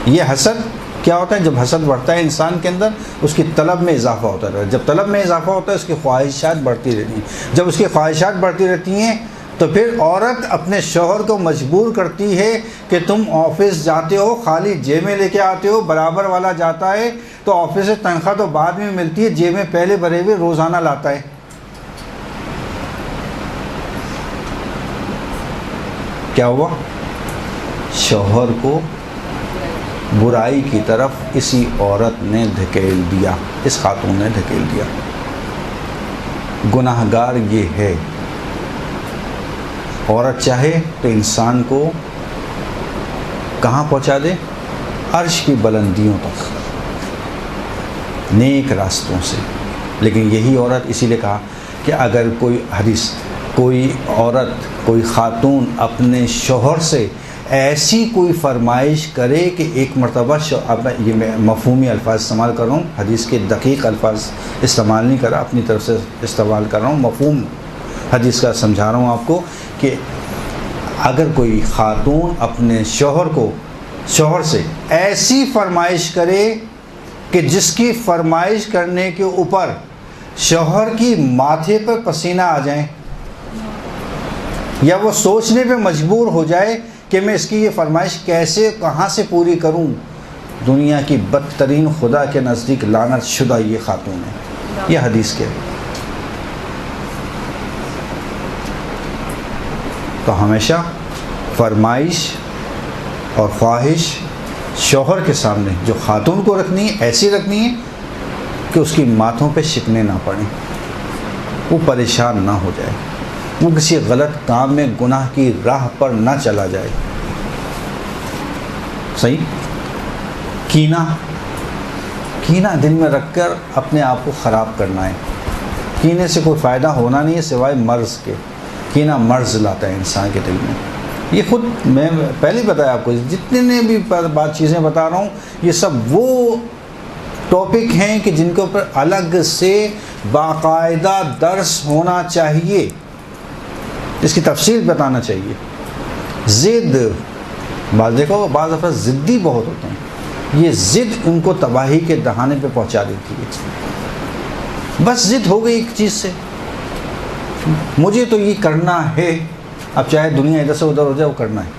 یہ حسد کیا ہوتا ہے؟ جب حسد بڑھتا ہے انسان کے اندر، اس کی طلب میں اضافہ ہوتا ہے۔ جب طلب میں اضافہ ہوتا ہے اس کی خواہشات بڑھتی رہتی ہیں۔ جب اس کی خواہشات بڑھتی رہتی ہیں تو پھر عورت اپنے شوہر کو مجبور کرتی ہے کہ تم آفس جاتے ہو، خالی جیب میں لے کے آتے ہو، برابر والا جاتا ہے تو آفس سے تنخواہ تو بعد میں ملتی ہے، جیب میں پہلے بھرے ہوئے روزانہ لاتا ہے۔ کیا ہوا؟ شوہر کو برائی کی طرف اسی عورت نے دھکیل دیا، اس خاتون نے دھکیل دیا۔ گناہگار یہ ہے۔ عورت چاہے تو انسان کو کہاں پہنچا دے؟ عرش کی بلندیوں تک، نیک راستوں سے۔ لیکن یہی عورت، اسی لیے کہا کہ اگر کوئی حدیث، کوئی عورت، کوئی خاتون اپنے شوہر سے ایسی کوئی فرمائش کرے کہ ایک مرتبہ یہ میں مفہومی الفاظ استعمال کر رہا ہوں، حدیث کے دقیق الفاظ استعمال نہیں کر رہا، اپنی طرف سے استعمال کر رہا ہوں، مفہوم حدیث کا سمجھا رہا ہوں آپ کو، کہ اگر کوئی خاتون اپنے شوہر سے ایسی فرمائش کرے کہ جس کی فرمائش کرنے کے اوپر شوہر کی ماتھے پر پسینہ آ جائیں، یا وہ سوچنے پہ مجبور ہو جائے کہ میں اس کی یہ فرمائش کیسے، کہاں سے پوری کروں، دنیا کی بدترین، خدا کے نزدیک لعنت شدہ یہ خاتون ہے۔ یہ حدیث کے تو ہمیشہ فرمائش اور خواہش شوہر کے سامنے جو خاتون کو رکھنی ہے، ایسی رکھنی ہے کہ اس کی ماتھوں پہ شکنے نہ پڑیں، وہ پریشان نہ ہو جائے۔ وہ کسی غلط کام میں گناہ کی راہ پر نہ چلا جائے. صحیح. کینہ دل میں رکھ کر اپنے آپ کو خراب کرنا ہے. کینے سے کوئی فائدہ ہونا نہیں ہے سوائے مرض کے. کینہ مرض لاتا ہے انسان کے دل میں. یہ خود میں پہلے ہی بتایا آپ کو، جتنے بھی چیزیں بتا رہا ہوں یہ سب وہ ٹاپک ہیں کہ جن کے اوپر الگ سے باقاعدہ درس ہونا چاہیے، اس کی تفصیل بتانا چاہیے. ضد، دیکھو بعض دفعہ ضدی بہت ہوتے ہیں، یہ ضد ان کو تباہی کے دہانے پہ پہنچا دیتی ہے. بس ضد ہو گئی ایک چیز سے، مجھے تو یہ کرنا ہے، اب چاہے دنیا ادھر سے ادھر ہو جائے وہ کرنا ہے.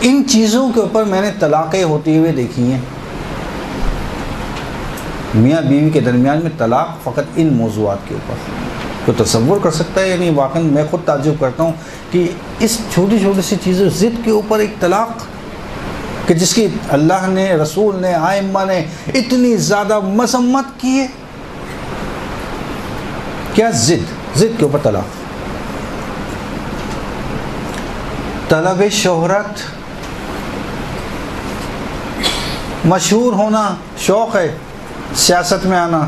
ان چیزوں کے اوپر میں نے طلاقیں ہوتی ہوئے دیکھی ہیں. میاں بیوی کے درمیان میں طلاق فقط ان موضوعات کے اوپر. تو تصور کر سکتا ہے، یعنی واقعا میں خود تعجب کرتا ہوں کہ اس چھوٹی چھوٹی سی چیزیں ضد کے اوپر ایک طلاق، کہ جس کی اللہ نے، رسول نے، ائمہ نے اتنی زیادہ مذمت کی ہے. کیا ضد کے اوپر طلاق. طلب شہرت، مشہور ہونا شوق ہے، سیاست میں آنا.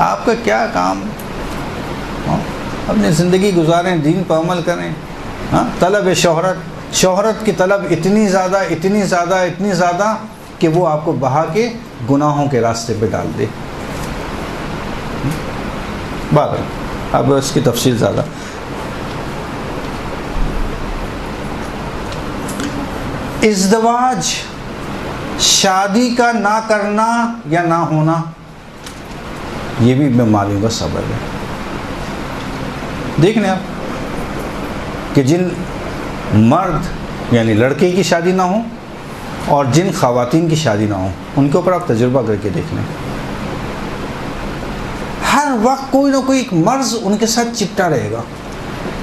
آپ کا کیا کام، اپنی زندگی گزاریں، دین پر عمل کریں. طلب شہرت کی طلب اتنی زیادہ کہ وہ آپ کو بہا کے گناہوں کے راستے پہ ڈال دے. بات اب اس کی تفصیل زیادہ. ازدواج، شادی کا نہ کرنا یا نہ ہونا، یہ بھی بیماریوں کا سبب ہے. دیکھ لیں آپ کہ جن مرد یعنی لڑکے کی شادی نہ ہو اور جن خواتین کی شادی نہ ہو، ان کے اوپر آپ تجربہ کر کے دیکھ لیں. ہر وقت کوئی نہ کوئی ایک مرض ان کے ساتھ چپٹا رہے گا،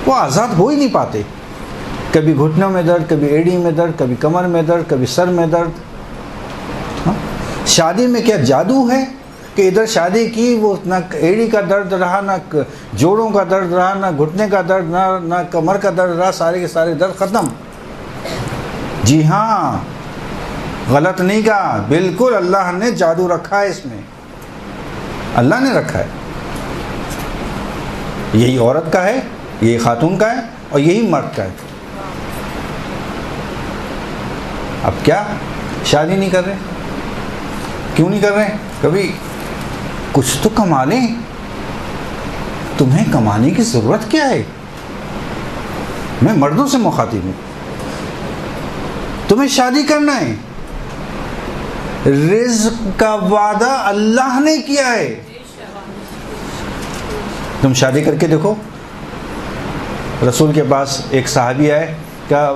وہ آزاد ہو ہی نہیں پاتے. کبھی گھٹنوں میں درد، کبھی ایڑی میں درد، کبھی کمر میں درد، کبھی سر میں درد. شادی میں کیا جادو ہے کہ ادھر شادی کی وہ نہ ایڑی کا درد رہا، نہ جوڑوں کا درد رہا، نہ گھٹنے کا درد، نہ کمر کا درد رہا، سارے کے سارے درد ختم. جی ہاں، غلط نہیں کہا، بالکل اللہ نے جادو رکھا ہے اس میں، اللہ نے رکھا ہے. یہی عورت کا ہے، یہی خاتون کا ہے اور یہی مرد کا ہے. اب کیا شادی نہیں کر رہے؟ کیوں نہیں کر رہے؟ کبھی کچھ تو کما لیں. تمہیں کمانے کی ضرورت کیا ہے؟ میں مردوں سے مخاطب ہوں. تمہیں شادی کرنا ہے، رزق کا وعدہ اللہ نے کیا ہے. تم شادی کر کے دیکھو. رسول کے پاس ایک صحابی آئے، کہا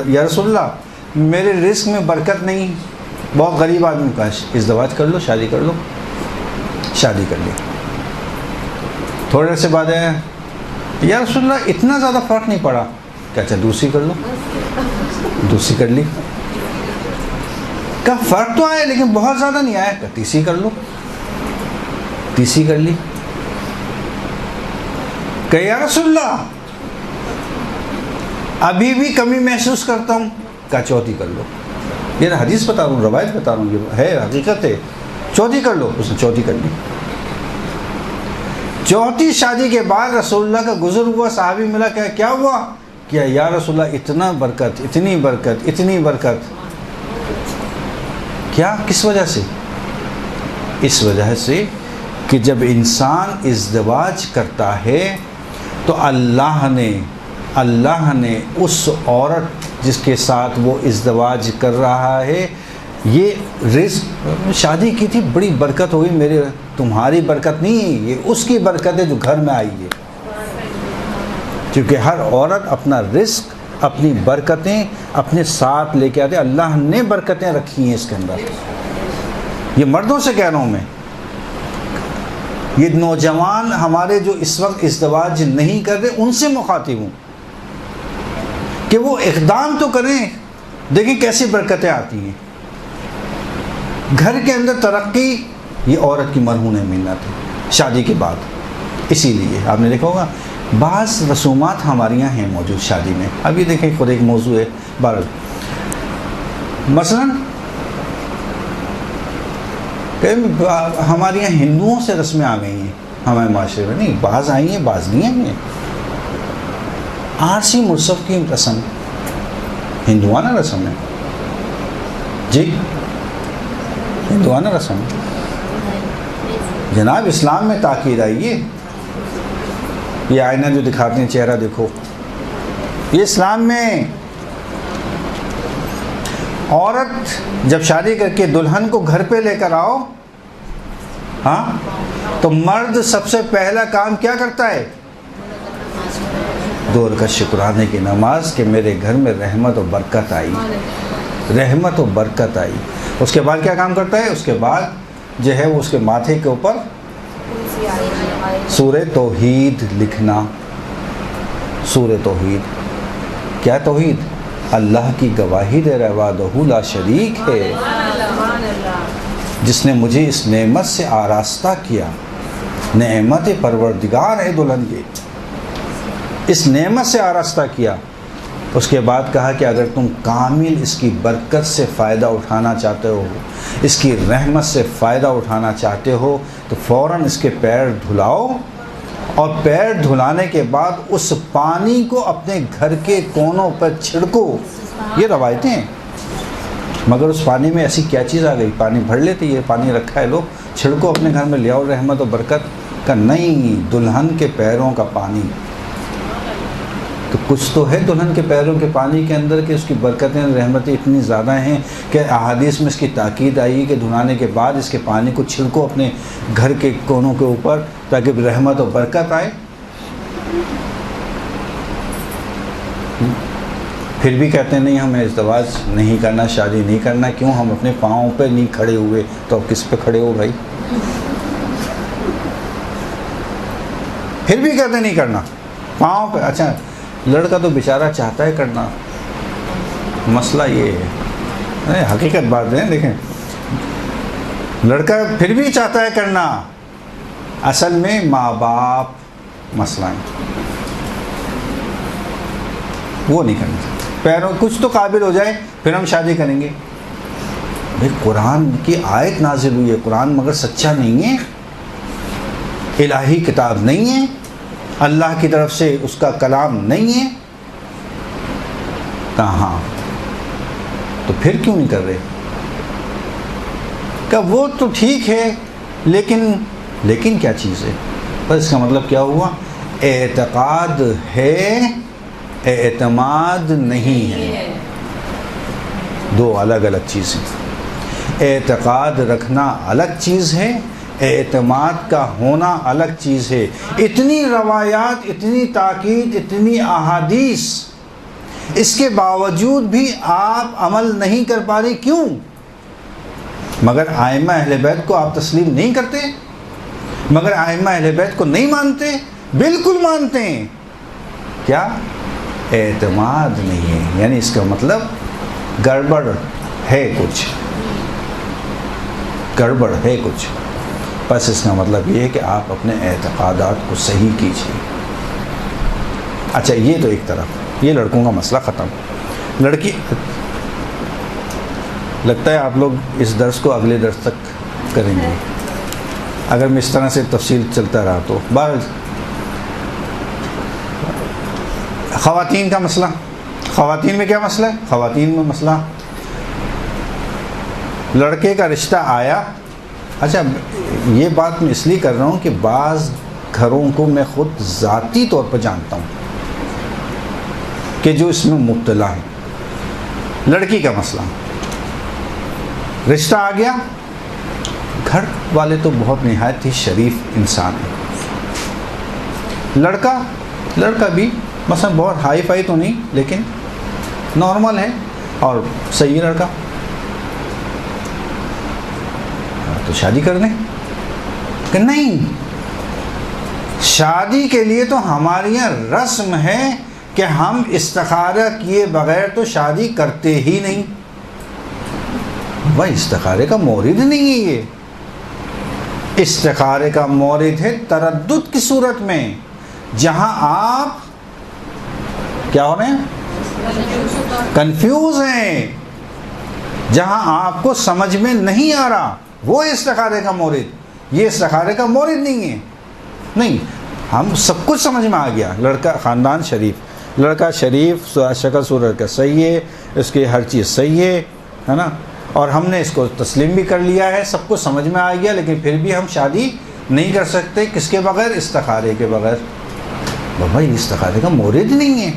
یا رسول اللہ میرے رزق میں برکت نہیں، بہت غریب آدمی. کا ازدواج کر لو، شادی کر لو. شادی کر لی. تھوڑے عرصے بعد ہے، یا رسول اللہ اتنا زیادہ فرق نہیں پڑا. کہ اچھا دوسری کر لو. دوسری کر لی. کہ فرق تو آیا لیکن بہت زیادہ نہیں آیا. کہ تیسری کر لو. تیسری کر لی. کہ یا رسول اللہ ابھی بھی کمی محسوس کرتا ہوں. کہ چوتھی کر لو. یہ حدیث بتا رہا ہوں، روایت بتا رہا ہوں، یہ ہے حقیقت ہے. چوتھی کر لو. اس نے چوتھی کر لی. چوتھی شادی کے بعد رسول اللہ کا گزر ہوا، صحابی ملا. کہ کیا ہوا؟ کیا یا رسول اللہ اتنا برکت، اتنی برکت، اتنی برکت. کیا؟ کس وجہ سے؟ اس وجہ سے کہ جب انسان ازدواج کرتا ہے تو اللہ نے اس عورت جس کے ساتھ وہ ازدواج کر رہا ہے، یہ رزق، شادی کی تھی بڑی برکت ہوئی، میرے تمہاری برکت نہیں ہے، یہ اس کی برکت ہے جو گھر میں آئی ہے. کیونکہ ہر عورت اپنا رزق، اپنی برکتیں اپنے ساتھ لے کے آتے. اللہ نے برکتیں رکھی ہیں اس کے اندر. یہ مردوں سے کہہ رہا ہوں میں. یہ نوجوان ہمارے جو اس وقت ازدواج نہیں کر رہے ان سے مخاطب ہوں کہ وہ اقدام تو کریں. دیکھیں کیسی برکتیں آتی ہیں. گھر کے اندر ترقی یہ عورت کی مرہون منت ہے شادی کے بعد. اسی لیے آپ نے دیکھا ہوگا بعض رسومات ہمارے یہاں ہیں موجود شادی میں. اب یہ دیکھیں خود ایک موضوع ہے بہرحال. مثلاً ہمارے یہاں ہندوؤں سے رسمیں آ گئی ہیں ہمارے معاشرے میں. نہیں، بعض آئی ہیں بعض نہیں آئی ہیں. عارسی مرصف کی رسم ہندوانہ رسم ہے جی، ہندوانہ رسم ہے جناب. اسلام میں تاکید آئی ہے. یہ آئینہ جو دکھاتے ہیں چہرہ دیکھو، یہ اسلام میں. عورت جب شادی کر کے دلہن کو گھر پہ لے کر آؤ، ہاں، تو مرد سب سے پہلا کام کیا کرتا ہے؟ 2 رکعت شکرانے کی نماز کہ میرے گھر میں رحمت و برکت آئی، رحمت و برکت آئی. اس کے بعد کیا کام کرتا ہے؟ اس کے بعد جو ہے وہ اس کے ماتھے کے اوپر سورہ توحید لکھنا. سورہ توحید. کیا توحید؟ اللہ کی گواہی دے رہا وحدہ لا شریک ہے، جس نے مجھے اس نعمت سے آراستہ کیا. نعمت پروردگار ہے دلہن کی، اس نعمت سے آراستہ کیا. اس کے بعد کہا کہ اگر تم کامل اس کی برکت سے فائدہ اٹھانا چاہتے ہو، اس کی رحمت سے فائدہ اٹھانا چاہتے ہو، تو فوراً اس کے پیر دھلاؤ، اور پیر دھلانے کے بعد اس پانی کو اپنے گھر کے کونوں پر چھڑکو. یہ روایتیں ہیں، مگر اس پانی میں ایسی کیا چیز آ گئی؟ پانی بھر لیتے، یہ پانی رکھا ہے، لو چھڑکو اپنے گھر میں، لے آؤ رحمت و برکت کا. نہیں، دلہن کے پیروں کا پانی. تو کچھ تو ہے دلہن کے پیروں کے پانی کے اندر کہ اس کی برکتیں رحمتیں اتنی زیادہ ہیں کہ احادیث میں اس کی تاکید آئی کہ دھلانے کے بعد اس کے پانی کو چھڑکو اپنے گھر کے کونوں کے اوپر تاکہ رحمت و برکت آئے. پھر بھی کہتے ہیں نہیں ہمیں ازدواج نہیں کرنا، شادی نہیں کرنا. کیوں؟ ہم اپنے پاؤں پہ نہیں کھڑے ہوئے تو اب کس پہ کھڑے ہو بھائی؟ پھر بھی کہتے ہیں نہیں کرنا پاؤں پہ. اچھا، لڑکا تو بیچارہ چاہتا ہے کرنا. مسئلہ یہ ہے، حقیقت بات ہے. دیکھیں، لڑکا پھر بھی چاہتا ہے کرنا، اصل میں ماں باپ مسئلہ ہے، وہ نہیں کرنا. پیروں کچھ تو قابل ہو جائے پھر ہم شادی کریں گے. بھائی قرآن کی آیت نازل ہوئی ہے، قرآن مگر سچا نہیں ہے، الہی کتاب نہیں ہے، اللہ کی طرف سے اس کا کلام نہیں ہے. کہاں؟ تو پھر کیوں نہیں کر رہے؟ کہ وہ تو ٹھیک ہے لیکن کیا چیز ہے؟ بس اس کا مطلب کیا ہوا؟ اعتقاد ہے، اعتماد نہیں ہے. 2 الگ الگ چیزیں. اعتقاد رکھنا الگ چیز ہے، اعتماد کا ہونا الگ چیز ہے. اتنی روایات، اتنی تاکید، اتنی احادیث، اس کے باوجود بھی آپ عمل نہیں کر پا رہے. کیوں؟ مگر ائمہ اہل بیت کو آپ تسلیم نہیں کرتے؟ مگر ائمہ اہل بیت کو نہیں مانتے؟ بالکل مانتے ہیں. کیا؟ اعتماد نہیں ہے. یعنی اس کا مطلب گڑبڑ ہے، کچھ گڑبڑ ہے کچھ. بس اس کا مطلب یہ ہے کہ آپ اپنے اعتقادات کو صحیح کیجیے. اچھا، یہ تو ایک طرف، یہ لڑکوں کا مسئلہ ختم. لڑکی، لگتا ہے آپ لوگ اس درس کو اگلے درس تک کریں گے اگر میں اس طرح سے تفصیل چلتا رہا تو. خواتین کا مسئلہ، خواتین میں کیا مسئلہ ہے؟ خواتین میں مسئلہ، لڑکے کا رشتہ آیا. اچھا، یہ بات میں اس لیے کر رہا ہوں کہ بعض گھروں کو میں خود ذاتی طور پر جانتا ہوں کہ جو اس میں مبتلا ہے. لڑکی کا مسئلہ، رشتہ آ گیا، گھر والے تو بہت نہایت ہی شریف انسان ہے. لڑکا بھی مثلا بہت ہائی فائی تو نہیں لیکن نارمل ہے اور صحیح لڑکا، تو شادی کر دیں. کہ نہیں، شادی کے لیے تو ہمارے یہاں رسم ہے کہ ہم استخارہ کیے بغیر تو شادی کرتے ہی نہیں. بھائی استخارے کا مورد نہیں ہے یہ. استخارے کا مورد ہے تردد کی صورت میں، جہاں آپ کیا ہو رہے ہیں؟ کنفیوز ہیں، جہاں آپ کو سمجھ میں نہیں آ رہا، وہ استخارے کا مورد۔ یہ استخارے کا مورد نہیں ہے، نہیں، ہم سب کچھ سمجھ میں آ گیا، لڑکا خاندان شریف، لڑکا شریف، شکل صورت کا صحیح ہے، اس کی ہر چیز صحیح ہے نا، اور ہم نے اس کو تسلیم بھی کر لیا ہے، سب کچھ سمجھ میں آ گیا، لیکن پھر بھی ہم شادی نہیں کر سکتے، کس کے بغیر؟ استخارے کے بغیر۔ بابا یہ استخارے کا مورد نہیں ہے،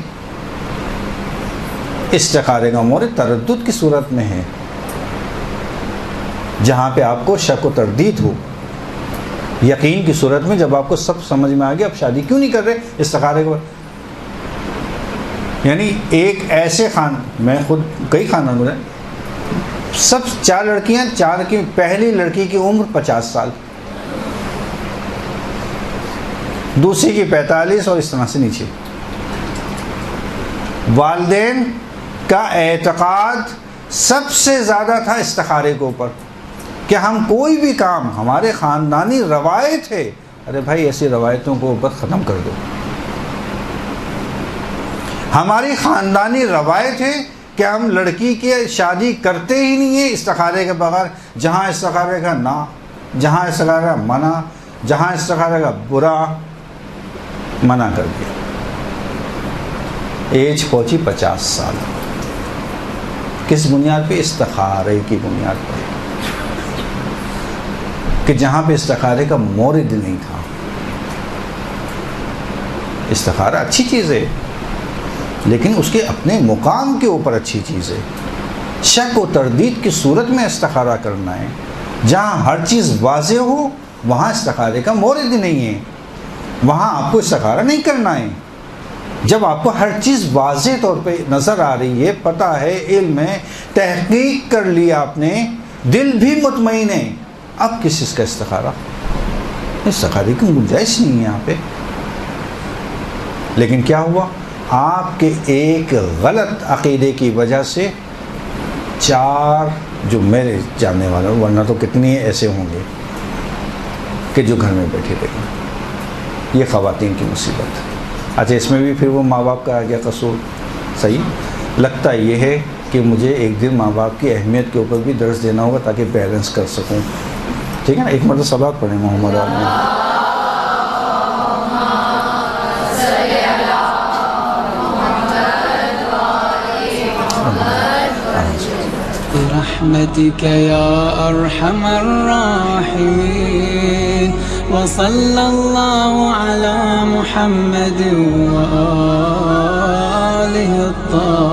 استخارے کا مورد تردد کی صورت میں ہے، جہاں پہ آپ کو شک و تردید ہو۔ یقین کی صورت میں جب آپ کو سب سمجھ میں آ گیا، اب شادی کیوں نہیں کر رہے؟ استخارے کو، یعنی ایک ایسے میں خود کئی خاندان گزرے، سب 4 لڑکیاں، 4 کی پہلی لڑکی کی عمر 50 سال، دوسری کی 45 اور اس طرح سے نیچے۔ والدین کا اعتقاد سب سے زیادہ تھا استخارے کے اوپر، کہ ہم کوئی بھی کام، ہمارے خاندانی روایت ہے، ارے بھائی ایسی روایتوں کو بس ختم کر دو۔ ہماری خاندانی روایت ہے کہ ہم لڑکی کی شادی کرتے ہی نہیں ہیں استخارے کے بغیر، جہاں استخارے کا نا، جہاں استخارے کا منع، جہاں استخارے کا برا، منع کر دیا۔ ایج پہنچی 50 سال، کس بنیاد پہ؟ استخارے کی بنیاد پر، کہ جہاں پہ استخارے کا مورد نہیں تھا۔ استخارہ اچھی چیز ہے، لیکن اس کے اپنے مقام کے اوپر اچھی چیز ہے۔ شک و تردید کی صورت میں استخارہ کرنا ہے، جہاں ہر چیز واضح ہو وہاں استخارے کا مورد نہیں ہے، وہاں آپ کو استخارہ نہیں کرنا ہے۔ جب آپ کو ہر چیز واضح طور پہ نظر آ رہی ہے، پتہ ہے، علم ہے، تحقیق کر لیا آپ نے، دل بھی مطمئن ہے، اب کس چیز کا استخارہ؟ استخارے کی گنجائش نہیں ہے یہاں پہ۔ لیکن کیا ہوا؟ آپ کے ایک غلط عقیدے کی وجہ سے 4 جو میرے جاننے والے، ورنہ تو کتنی ایسے ہوں گے کہ جو گھر میں بیٹھے رہیں۔ یہ خواتین کی مصیبت۔ اچھا، اس میں بھی پھر وہ ماں باپ کا آ گیا قصور۔ صحیح لگتا یہ ہے کہ مجھے ایک دن ماں باپ کی اہمیت کے اوپر بھی درس دینا ہوگا تاکہ بیلنس کر سکوں، ٹھیک ہے نا؟ ایک مرتبہ صلوات پڑھیں محمد علیہ۔ برحمتك يا أرحم الراحمين وصلى الله على محمد وآله الطاهرين